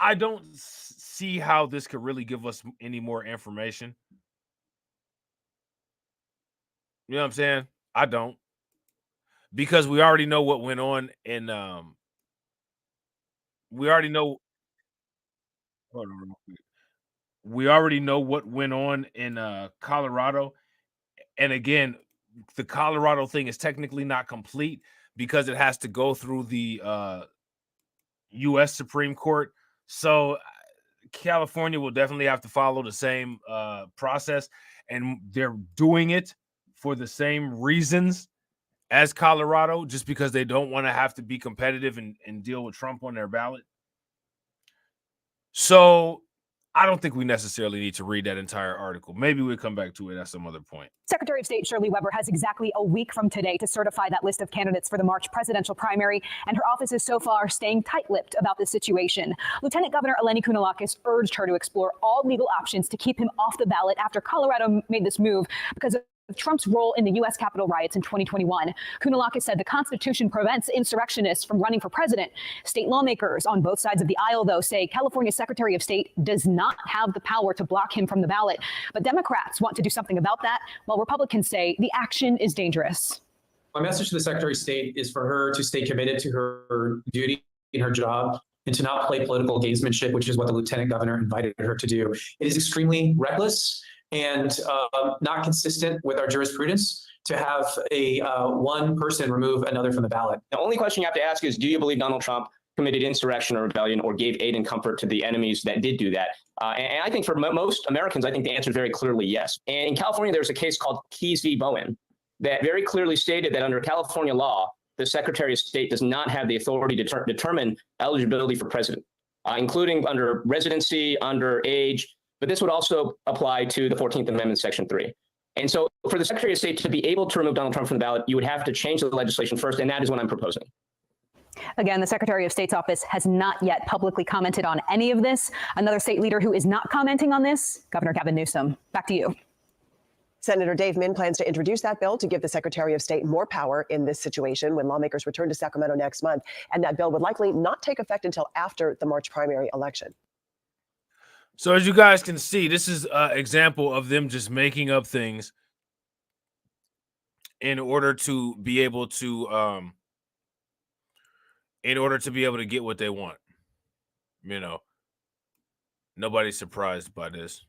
I don't see how this could really give us any more information. You know what I'm saying? I don't. Because we already know what went on in we already know hold on real quick. We already know what went on in Colorado. And again, the Colorado thing is technically not complete because it has to go through the US Supreme Court. So California will definitely have to follow the same process, and they're doing it for the same reasons as Colorado, just because they don't want to have to be competitive and deal with Trump on their ballot. So I don't think we necessarily need to read that entire article. Maybe we'll come back to it at some other point. Secretary of State Shirley Weber has exactly a week from today to certify that list of candidates for the March presidential primary, and her office is so far staying tight-lipped about this situation. Lieutenant Governor Eleni Kounalakis urged her to explore all legal options to keep him off the ballot after Colorado made this move because of Trump's role in the U.S. Capitol riots in 2021. Kounalakis said the Constitution prevents insurrectionists from running for president. State lawmakers on both sides of the aisle, though, say California's Secretary of State does not have the power to block him from the ballot. But Democrats want to do something about that, while Republicans say the action is dangerous. My message to the Secretary of State is for her to stay committed to her duty in her job and to not play political gamesmanship, which is what the Lieutenant Governor invited her to do. It is extremely reckless and not consistent with our jurisprudence to have a one person remove another from the ballot. The only question you have to ask is, do you believe Donald Trump committed insurrection or rebellion or gave aid and comfort to the enemies that did do that? And I think for most Americans, I think the answer is very clearly yes. And in California, there's a case called Keys v. Bowen that very clearly stated that under California law, the Secretary of State does not have the authority to determine eligibility for president, including under residency, under age. But this would also apply to the 14th Amendment, Section 3. And so for the Secretary of State to be able to remove Donald Trump from the ballot, you would have to change the legislation first, and that is what I'm proposing. Again, the Secretary of State's office has not yet publicly commented on any of this. Another state leader who is not commenting on this, Governor Gavin Newsom. Back to you. Senator Dave Min plans to introduce that bill to give the Secretary of State more power in this situation when lawmakers return to Sacramento next month. And that bill would likely not take effect until after the March primary election. So as you guys can see, this is an example of them just making up things in order to be able to get what they want. You know, nobody's surprised by this.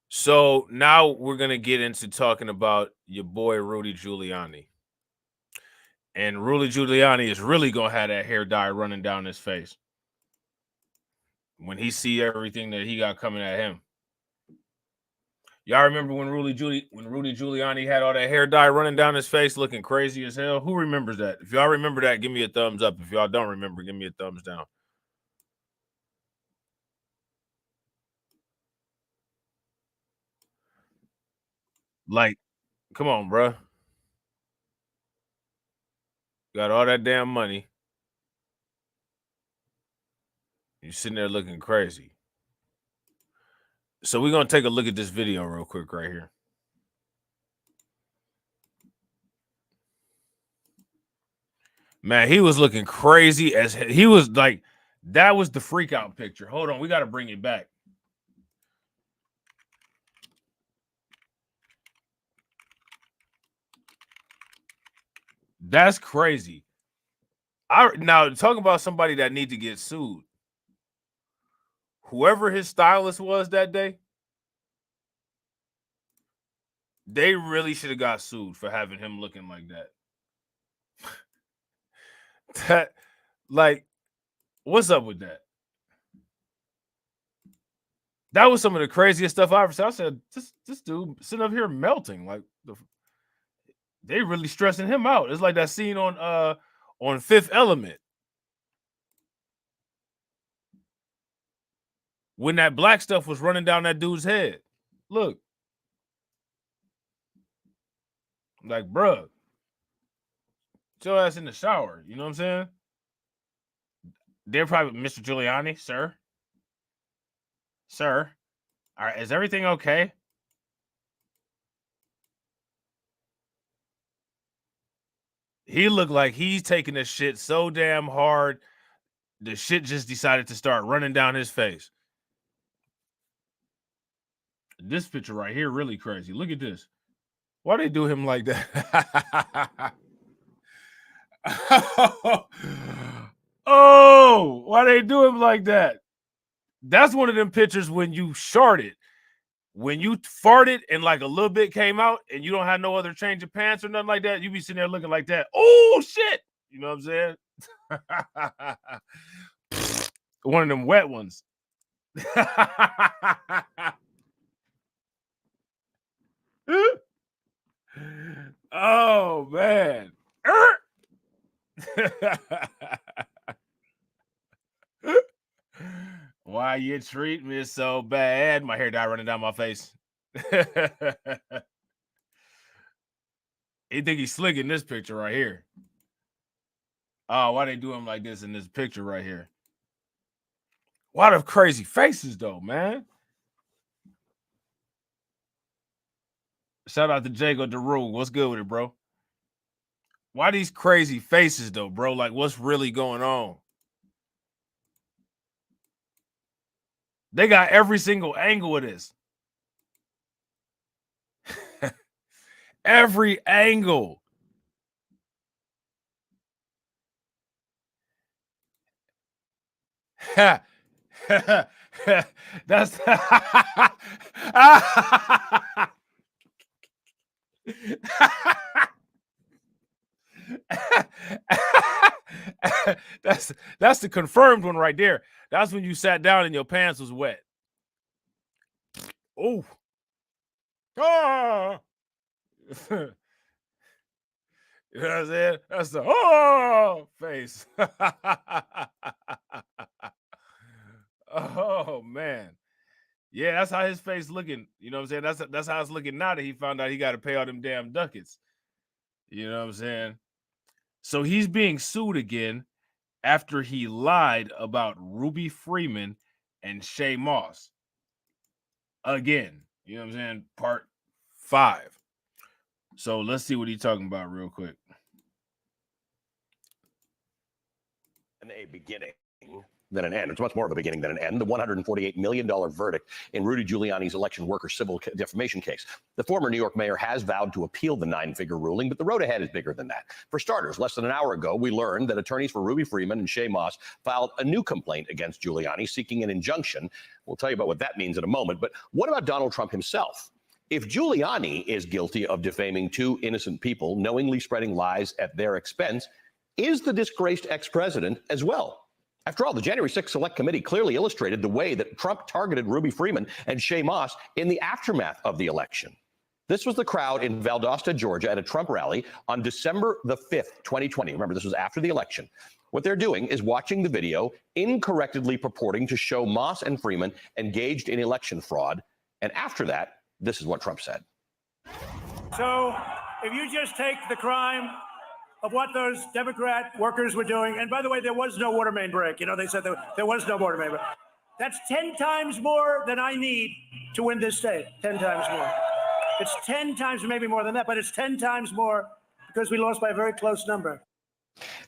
So now we're going to get into talking about your boy Rudy Giuliani. And Rudy Giuliani is really going to have that hair dye running down his face when he see everything that he got coming at him. Y'all remember when Rudy Giuliani had all that hair dye running down his face looking crazy as hell? Who remembers that? If y'all remember that, give me a thumbs up. If y'all don't remember, give me a thumbs down. Like, come on, bro. Got all that damn money. You're sitting there looking crazy. So we're going to take a look at this video real quick right here. Man, he was looking crazy as he was like, that was the freak out picture. Hold on, we got to bring it back. That's crazy. Now talking about somebody that need to get sued. Whoever his stylist was that day, they really should have got sued for having him looking like that. Like, What's up with that? That was some of the craziest stuff I ever said. I said, this dude sitting up here melting. Like, they really stressing him out. It's like that scene on Fifth Element. When that black stuff was running down that dude's head. Look. Like, bruh, get your ass in the shower. You know what I'm saying? They're probably, Mr. Giuliani, sir. Sir, all right, is everything okay? He looked like he's taking this shit so damn hard, the shit just decided to start running down his face. This picture right here, really crazy. Look at this. Why they do him like that? Oh, why they do him like that? That's one of them pictures when you sharted. When you farted and like a little bit came out and you don't have no other change of pants or nothing like that, you be sitting there looking like that. Oh, shit. You know what I'm saying? One of them wet ones. Oh, man. Why you treat me so bad? My hair dye running down my face. He think he's slick in this picture right here. Oh, why they do him like this in this picture right here? Why the crazy faces though, man? Shout out to Jago DeRue. What's good with it, bro? Why these crazy faces though, bro? Like, what's really going on? They got every single angle of this. Every angle. That's that's the confirmed one right there. That's when you sat down and your pants was wet. Oh. Ah. You know what I'm saying? That's the face. Oh man. Yeah, that's how his face looking. You know what I'm saying? That's how it's looking now that he found out he got to pay all them damn ducats. You know what I'm saying? So he's being sued again after he lied about Ruby Freeman and Shay Moss. Again, you know what I'm saying? Part 5. So let's see what he's talking about real quick. And a beginning than an end. It's much more of a beginning than an end. The $148 million verdict in Rudy Giuliani's election worker civil defamation case. The former New York mayor has vowed to appeal the 9-figure ruling, but the road ahead is bigger than that. For starters, less than an hour ago, we learned that attorneys for Ruby Freeman and Shay Moss filed a new complaint against Giuliani seeking an injunction. We'll tell you about what that means in a moment. But what about Donald Trump himself? If Giuliani is guilty of defaming 2 innocent people, knowingly spreading lies at their expense, is the disgraced ex-president as well? After all, the January 6th Select Committee clearly illustrated the way that Trump targeted Ruby Freeman and Shay Moss in the aftermath of the election. This was the crowd in Valdosta, Georgia, at a Trump rally on December the 5th, 2020. Remember, this was after the election. What they're doing is watching the video, incorrectly purporting to show Moss and Freeman engaged in election fraud. And after that, this is what Trump said. So if you just take the crime of what those Democrat workers were doing, and by the way, there was no water main break. You know, they said there was no water main break. That's 10 times more than I need to win this state. 10 times more. It's 10 times, maybe more than that, but it's 10 times more because we lost by a very close number.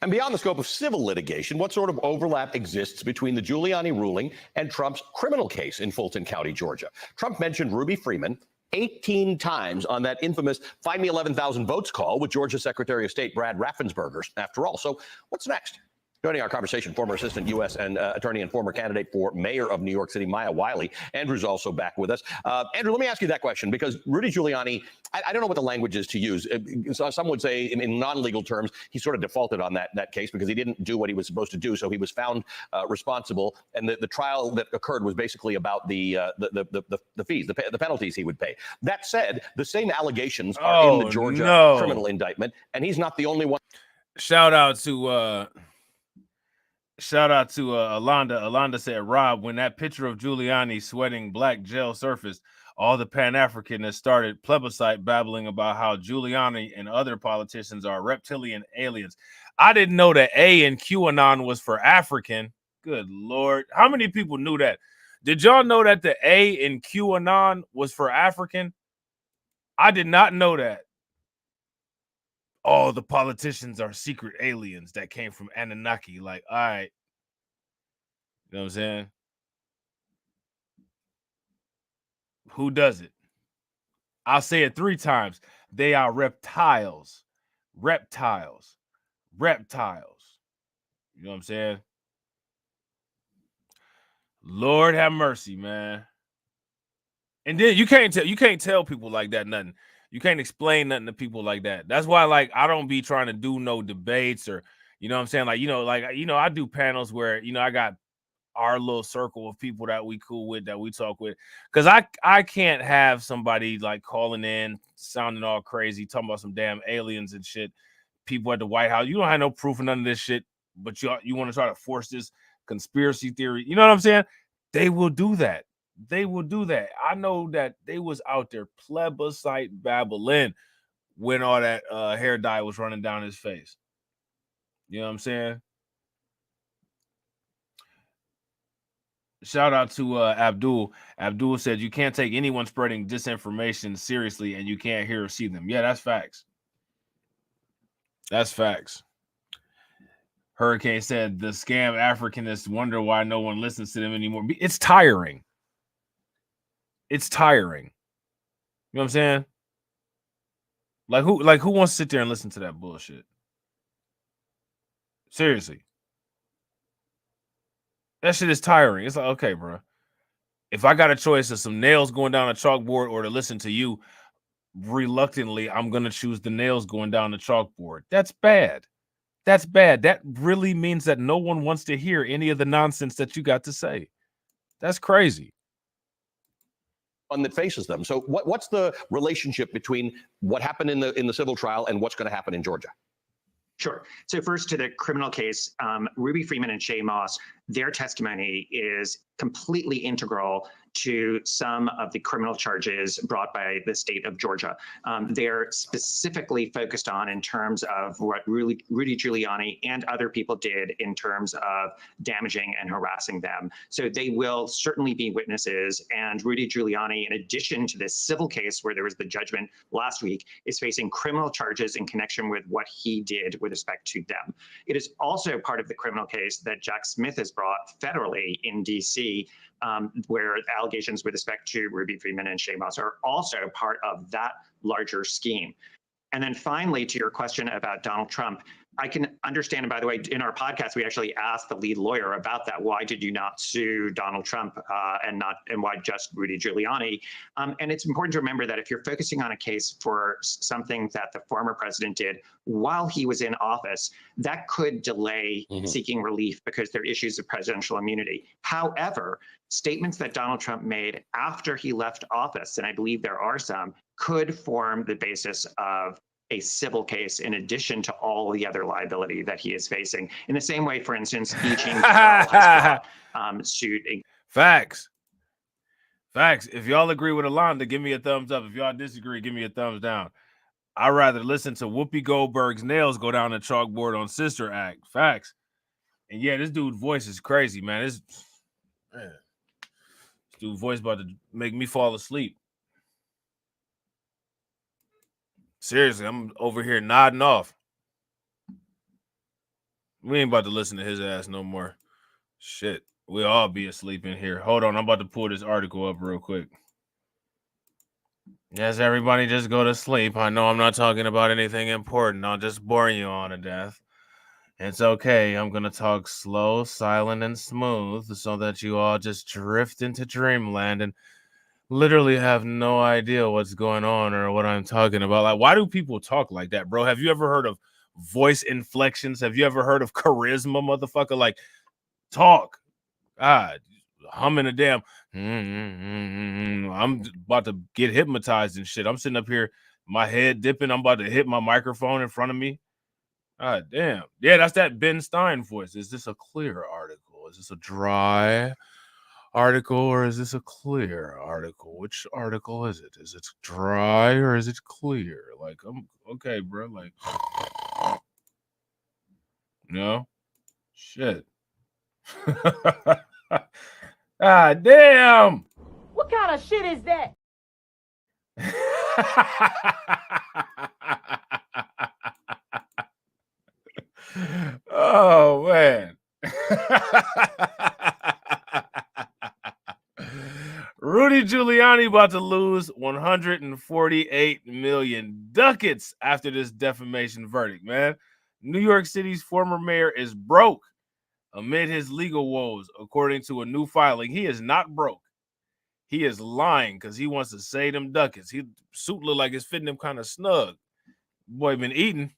And beyond the scope of civil litigation, what sort of overlap exists between the Giuliani ruling and Trump's criminal case in Fulton County, Georgia? Trump mentioned Ruby Freeman 18 times on that infamous Find Me 11,000 Votes call with Georgia Secretary of State Brad Raffensperger, after all. So what's next? Joining our conversation, former assistant U.S. and attorney and former candidate for mayor of New York City, Maya Wiley. Andrew's also back with us. Andrew, let me ask you that question, because Rudy Giuliani, I don't know what the language is to use. Some would say in non-legal terms, he sort of defaulted on that case because he didn't do what he was supposed to do. So he was found responsible. And the trial that occurred was basically about the fees, the penalties he would pay. That said, the same allegations are in the Georgia criminal indictment, and he's not the only one. Shout out to Alonda. Alonda said, Rob, when that picture of Giuliani sweating black gel surfaced, all the Pan-Africanists started plebiscite babbling about how Giuliani and other politicians are reptilian aliens. I didn't know that A in QAnon was for African. Good Lord. How many people knew that? Did y'all know that the A in QAnon was for African? I did not know that. All the politicians are secret aliens that came from Anunnaki. Like, all right. You know what I'm saying? Who does it? I'll say it 3 times. They are reptiles. Reptiles. Reptiles. You know what I'm saying? Lord have mercy, man. And then you can't tell people like that nothing. You can't explain nothing to people like that. That's why, like, I don't be trying to do no debates or, you know what I'm saying? Like, I do panels where, I got our little circle of people that we cool with, that we talk with. Because I can't have somebody like calling in, sounding all crazy, talking about some damn aliens and shit. People at the White House. You don't have no proof of none of this shit, but you want to try to force this conspiracy theory. You know what I'm saying? They will do that. They will do that. I know that they was out there plebiscite babbling when all that hair dye was running down his face. You know what I'm saying? Shout out to Abdul. Abdul said you can't take anyone spreading disinformation seriously and you can't hear or see them. Yeah, that's facts. That's facts. Hurricane said the scam Africanists wonder why no one listens to them anymore. It's tiring. It's tiring. You know what I'm saying? Like who wants to sit there and listen to that bullshit? Seriously. That shit is tiring. It's like, okay, bro. If I got a choice of some nails going down a chalkboard or to listen to you, reluctantly, I'm going to choose the nails going down the chalkboard. That's bad. That's bad. That really means that no one wants to hear any of the nonsense that you got to say. That's crazy. One that faces them. So what's the relationship between what happened in the civil trial and what's going to happen in Georgia? Sure. So first to the criminal case, Ruby Freeman and Shay Moss, their testimony is completely integral to some of the criminal charges brought by the state of Georgia. They're specifically focused on in terms of what Rudy Giuliani and other people did in terms of damaging and harassing them. So they will certainly be witnesses. And Rudy Giuliani, in addition to this civil case where there was the judgment last week, is facing criminal charges in connection with what he did with respect to them. It is also part of the criminal case that Jack Smith has brought federally in D.C., where allegations with respect to Ruby Freeman and Shay Moss are also part of that larger scheme. And then finally, to your question about Donald Trump, I can understand, and by the way, in our podcast, we actually asked the lead lawyer about that. Why did you not sue Donald Trump and why just Rudy Giuliani? And it's important to remember that if you're focusing on a case for something that the former president did while he was in office, that could delay seeking relief because there are issues of presidential immunity. However, statements that Donald Trump made after he left office, and I believe there are some, could form the basis of a civil case in addition to all the other liability that he is facing. In the same way, for instance, Eugene Carroll has brought suit. Facts. Facts. If y'all agree with Alonda, give me a thumbs up. If y'all disagree, give me a thumbs down. I'd rather listen to Whoopi Goldberg's nails go down the chalkboard on Sister Act. Facts. And yeah, this dude's voice is crazy, man. This dude's voice about to make me fall asleep. Seriously, I'm over here nodding off. We ain't about to listen to his ass no more. Shit, we'll all be asleep in here. Hold on, I'm about to pull this article up real quick. Yes, everybody just go to sleep. I know I'm not talking about anything important. I'll just bore you on to death. It's okay. I'm going to talk slow, silent, and smooth so that you all just drift into dreamland and literally have no idea what's going on or what I'm talking about. Like, why do people talk like that, bro? Have you ever heard of voice inflections? Have you ever heard of charisma, motherfucker? Like, talk. Humming a damn. I'm about to get hypnotized and shit. I'm sitting up here, my head dipping. I'm about to hit my microphone in front of me. Damn. Yeah, that's that Ben Stein voice. Is this a clear article? Is this a dry article or is this a clear article? Which article is it? Is it dry or is it clear? Like, I'm okay, bro. Like, no shit. Damn. What kind of shit is that? Oh man. Rudy Giuliani about to lose 148 million ducats after this defamation verdict, man. New York City's former mayor is broke amid his legal woes, according to a new filing. He is not broke. He is lying because he wants to save them ducats. His suit look like it's fitting him kind of snug. Boy been eating.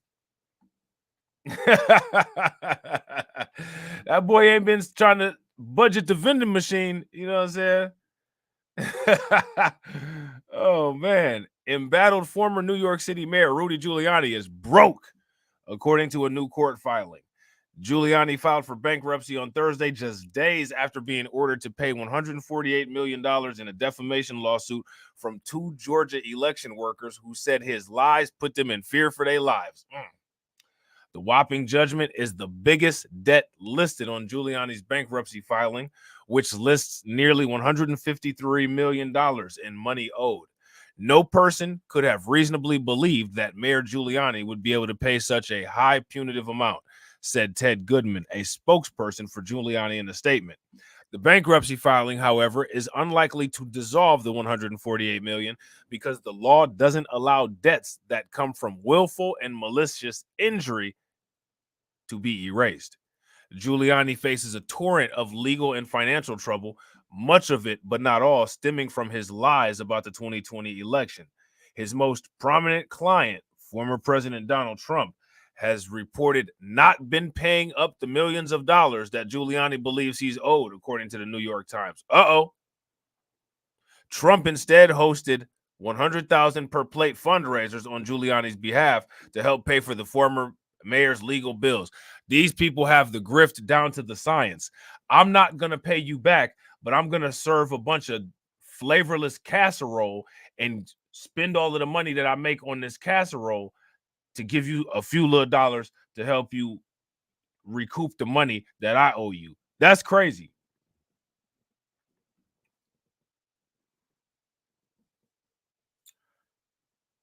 That boy ain't been trying to budget the vending machine. You know what I'm saying? Oh, man. Embattled former New York City Mayor Rudy Giuliani is broke, according to a new court filing. Giuliani filed for bankruptcy on Thursday, just days after being ordered to pay $148 million in a defamation lawsuit from 2 Georgia election workers who said his lies put them in fear for their lives. The whopping judgment is the biggest debt listed on Giuliani's bankruptcy filing, which lists nearly $153 million in money owed. No person could have reasonably believed that Mayor Giuliani would be able to pay such a high punitive amount, said Ted Goodman, a spokesperson for Giuliani, in a statement. The bankruptcy filing, however, is unlikely to dissolve the $148 million because the law doesn't allow debts that come from willful and malicious injury to be erased. Giuliani faces a torrent of legal and financial trouble, much of it, but not all, stemming from his lies about the 2020 election. His most prominent client, former President Donald Trump, has reported not been paying up the millions of dollars that Giuliani believes he's owed, according to the New York Times. Trump instead hosted 100,000 per plate fundraisers on Giuliani's behalf to help pay for the former mayor's legal bills. These people have the grift down to the science. I'm not going to pay you back, but I'm going to serve a bunch of flavorless casserole and spend all of the money that I make on this casserole to give you a few little dollars to help you recoup the money that I owe you. That's crazy.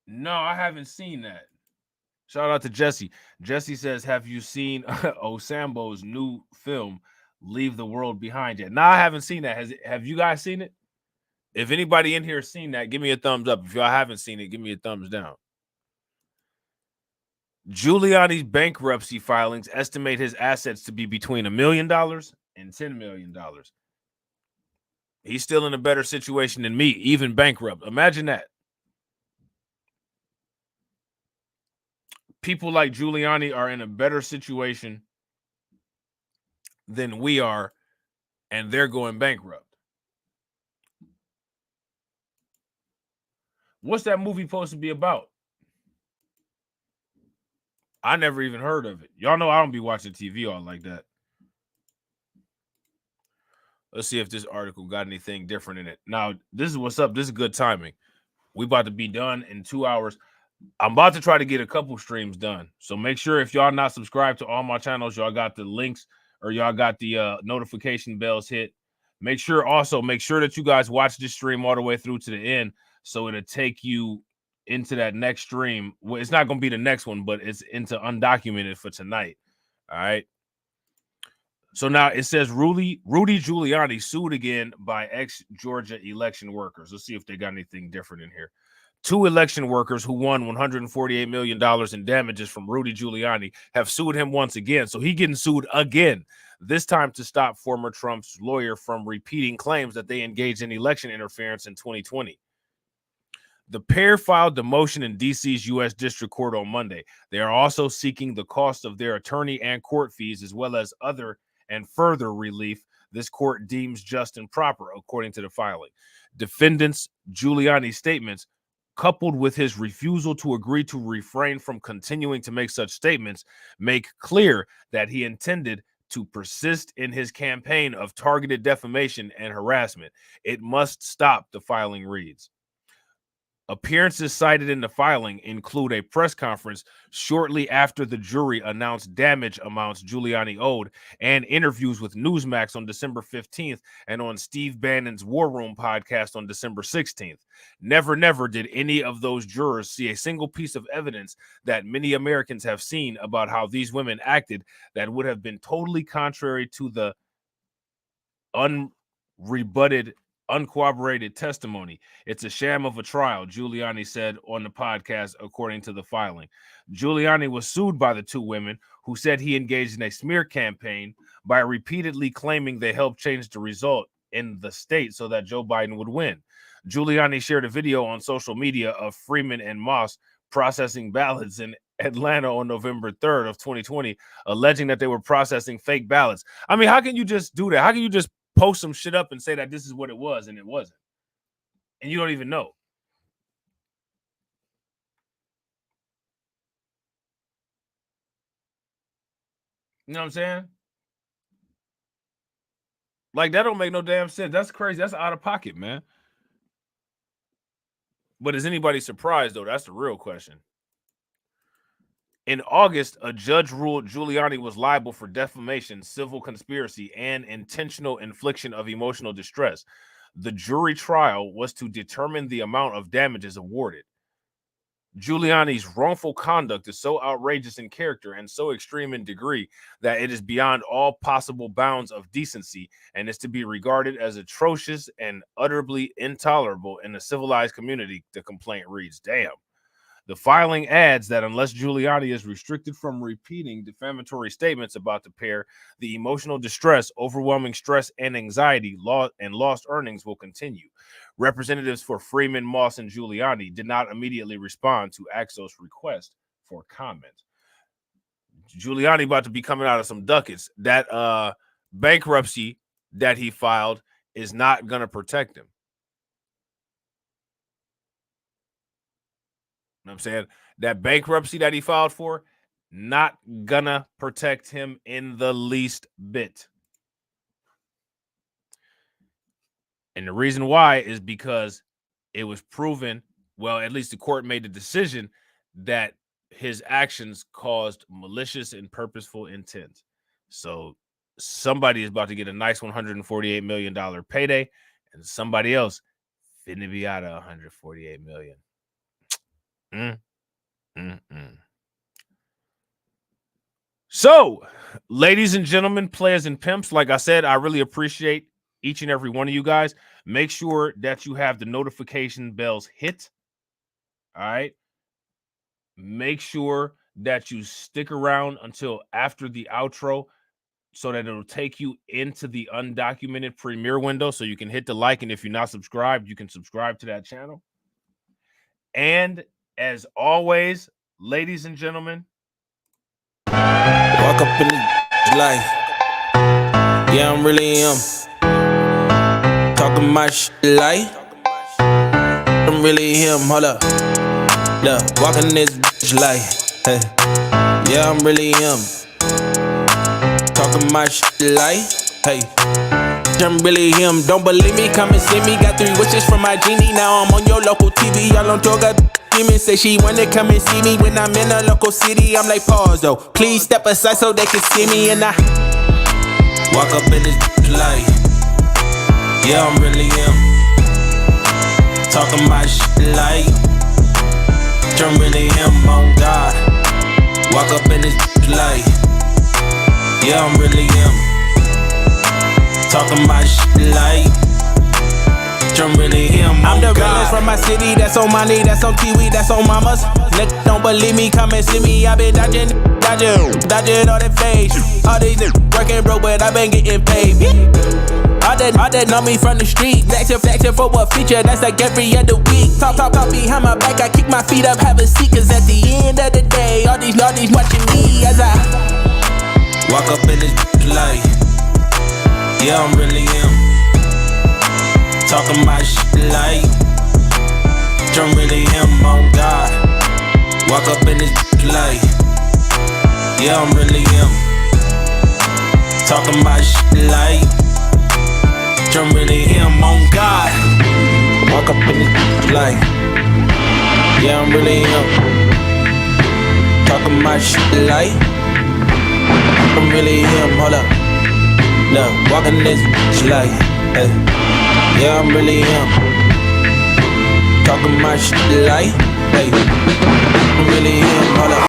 No, I haven't seen that. Shout out to Jesse. Jesse says, have you seen Osambo's new film, Leave the World Behind Yet? No, I haven't seen that. Have you guys seen it? If anybody in here has seen that, give me a thumbs up. If y'all haven't seen it, give me a thumbs down. Giuliani's bankruptcy filings estimate his assets to be between $1 million and $10 million. He's still in a better situation than me, even bankrupt. Imagine that. People like Giuliani are in a better situation than we are, and they're going bankrupt. What's that movie supposed to be about? I never even heard of it. Y'all know I don't be watching TV all like that. Let's see if this article got anything different in it. Now, this is what's up. This is good timing. We about to be done in 2 hours. I'm about to try to get a couple streams done. So make sure if y'all not subscribed to all my channels, y'all got the links or y'all got the notification bells hit. Make sure that you guys watch this stream all the way through to the end so it'll take you into that next stream. Well, it's not going to be the next one, but it's into undocumented for tonight. All right. So now it says Rudy Giuliani sued again by ex-Georgia election workers. Let's see if they got anything different in here. 2 election workers who won $148 million in damages from Rudy Giuliani have sued him once again. So he getting sued again, this time to stop former Trump's lawyer from repeating claims that they engaged in election interference in 2020. The pair filed the motion in D.C.'s U.S. District Court on Monday. They are also seeking the cost of their attorney and court fees, as well as other and further relief this court deems just and proper, according to the filing. Defendants Giuliani's statements, coupled with his refusal to agree to refrain from continuing to make such statements, make clear that he intended to persist in his campaign of targeted defamation and harassment. It must stop, the filing reads. Appearances cited in the filing include a press conference shortly after the jury announced damage amounts Giuliani owed, and interviews with Newsmax on December 15th and on Steve Bannon's War Room podcast on December 16th. Never did any of those jurors see a single piece of evidence that many Americans have seen about how these women acted that would have been totally contrary to the unrebutted, uncorroborated testimony. It's a sham of a trial, Giuliani said on the podcast, according to the filing. Giuliani was sued by the 2 women who said he engaged in a smear campaign by repeatedly claiming they helped change the result in the state so that Joe Biden would win. Giuliani shared a video on social media of Freeman and Moss processing ballots in Atlanta on November 3rd of 2020, alleging that they were processing fake ballots. I mean, how can you just do that? How can you just post some shit up and say that this is what it was and it wasn't, and you don't even know? You know what I'm saying? Like, that don't make no damn sense. That's crazy. That's out of pocket, man. But is anybody surprised, though? That's the real question. In August, a judge ruled Giuliani was liable for defamation, civil conspiracy, and intentional infliction of emotional distress. The jury trial was to determine the amount of damages awarded. Giuliani's wrongful conduct is so outrageous in character and so extreme in degree that it is beyond all possible bounds of decency and is to be regarded as atrocious and utterly intolerable in a civilized community, the complaint reads. Damn. The filing adds that unless Giuliani is restricted from repeating defamatory statements about the pair, the emotional distress, overwhelming stress and anxiety, lost earnings will continue. Representatives for Freeman, Moss, and Giuliani did not immediately respond to Axel's request for comment. Giuliani about to be coming out of some ducats. That bankruptcy that he filed is not going to protect him. You know what I'm saying? That bankruptcy that he filed for, not gonna protect him in the least bit. And the reason why is because it was proven, well, at least the court made the decision that his actions caused malicious and purposeful intent. So somebody is about to get a nice $148 million payday, and somebody else finna be out of $148 million. So, ladies and gentlemen, players and pimps, like I said, I really appreciate each and every one of you guys. Make sure that you have the notification bells hit. All right. Make sure that you stick around until after the outro so that it'll take you into the undocumented premiere window so you can hit the like. And if you're not subscribed, you can subscribe to that channel. And as always, ladies and gentlemen, walk up in the life. Yeah, I'm really talking my shit like I'm really him. Hold up, look, walking this bitch like, hey. Yeah, I'm really him. Talking my shit like, hey. I'm really him. Don't believe me? Come and see me. Got 3 wishes from my genie. Now I'm on your local TV. Y'all on tour, got demons. Say she wanna come and see me when I'm in a local city. I'm like, pause though. Please step aside so they can see me. And I walk up in this light. Yeah, I'm really him. Talking my shit like I'm really him. On God. Walk up in this light. Yeah, I'm really him. Talking my shit like I'm really him. I'm the realest Rappers from my city, that's on money, that's on Kiwi, that's on mamas. Niggas don't believe me, come and see me. I been dodging all that face. All these niggas working broke, but I been getting paid. All that know me from the street. Flexing for what feature, that's like every other week. Talk behind my back, I kick my feet up, have a seat. Cause at the end of the day, all these watching me as I walk up in this light. Yeah, I'm really him. Talking my shit like I'm really him, on God. Walk up in this light. Yeah, I'm really him. Talking my shit like I'm really him, on God. Walk up in this light. Yeah, I'm really him. Talking my shit like I'm really him. Hold up. Look, walking this light. Hey. Yeah, I'm really him. Talking my shit like, hey, I'm really him. Hold up.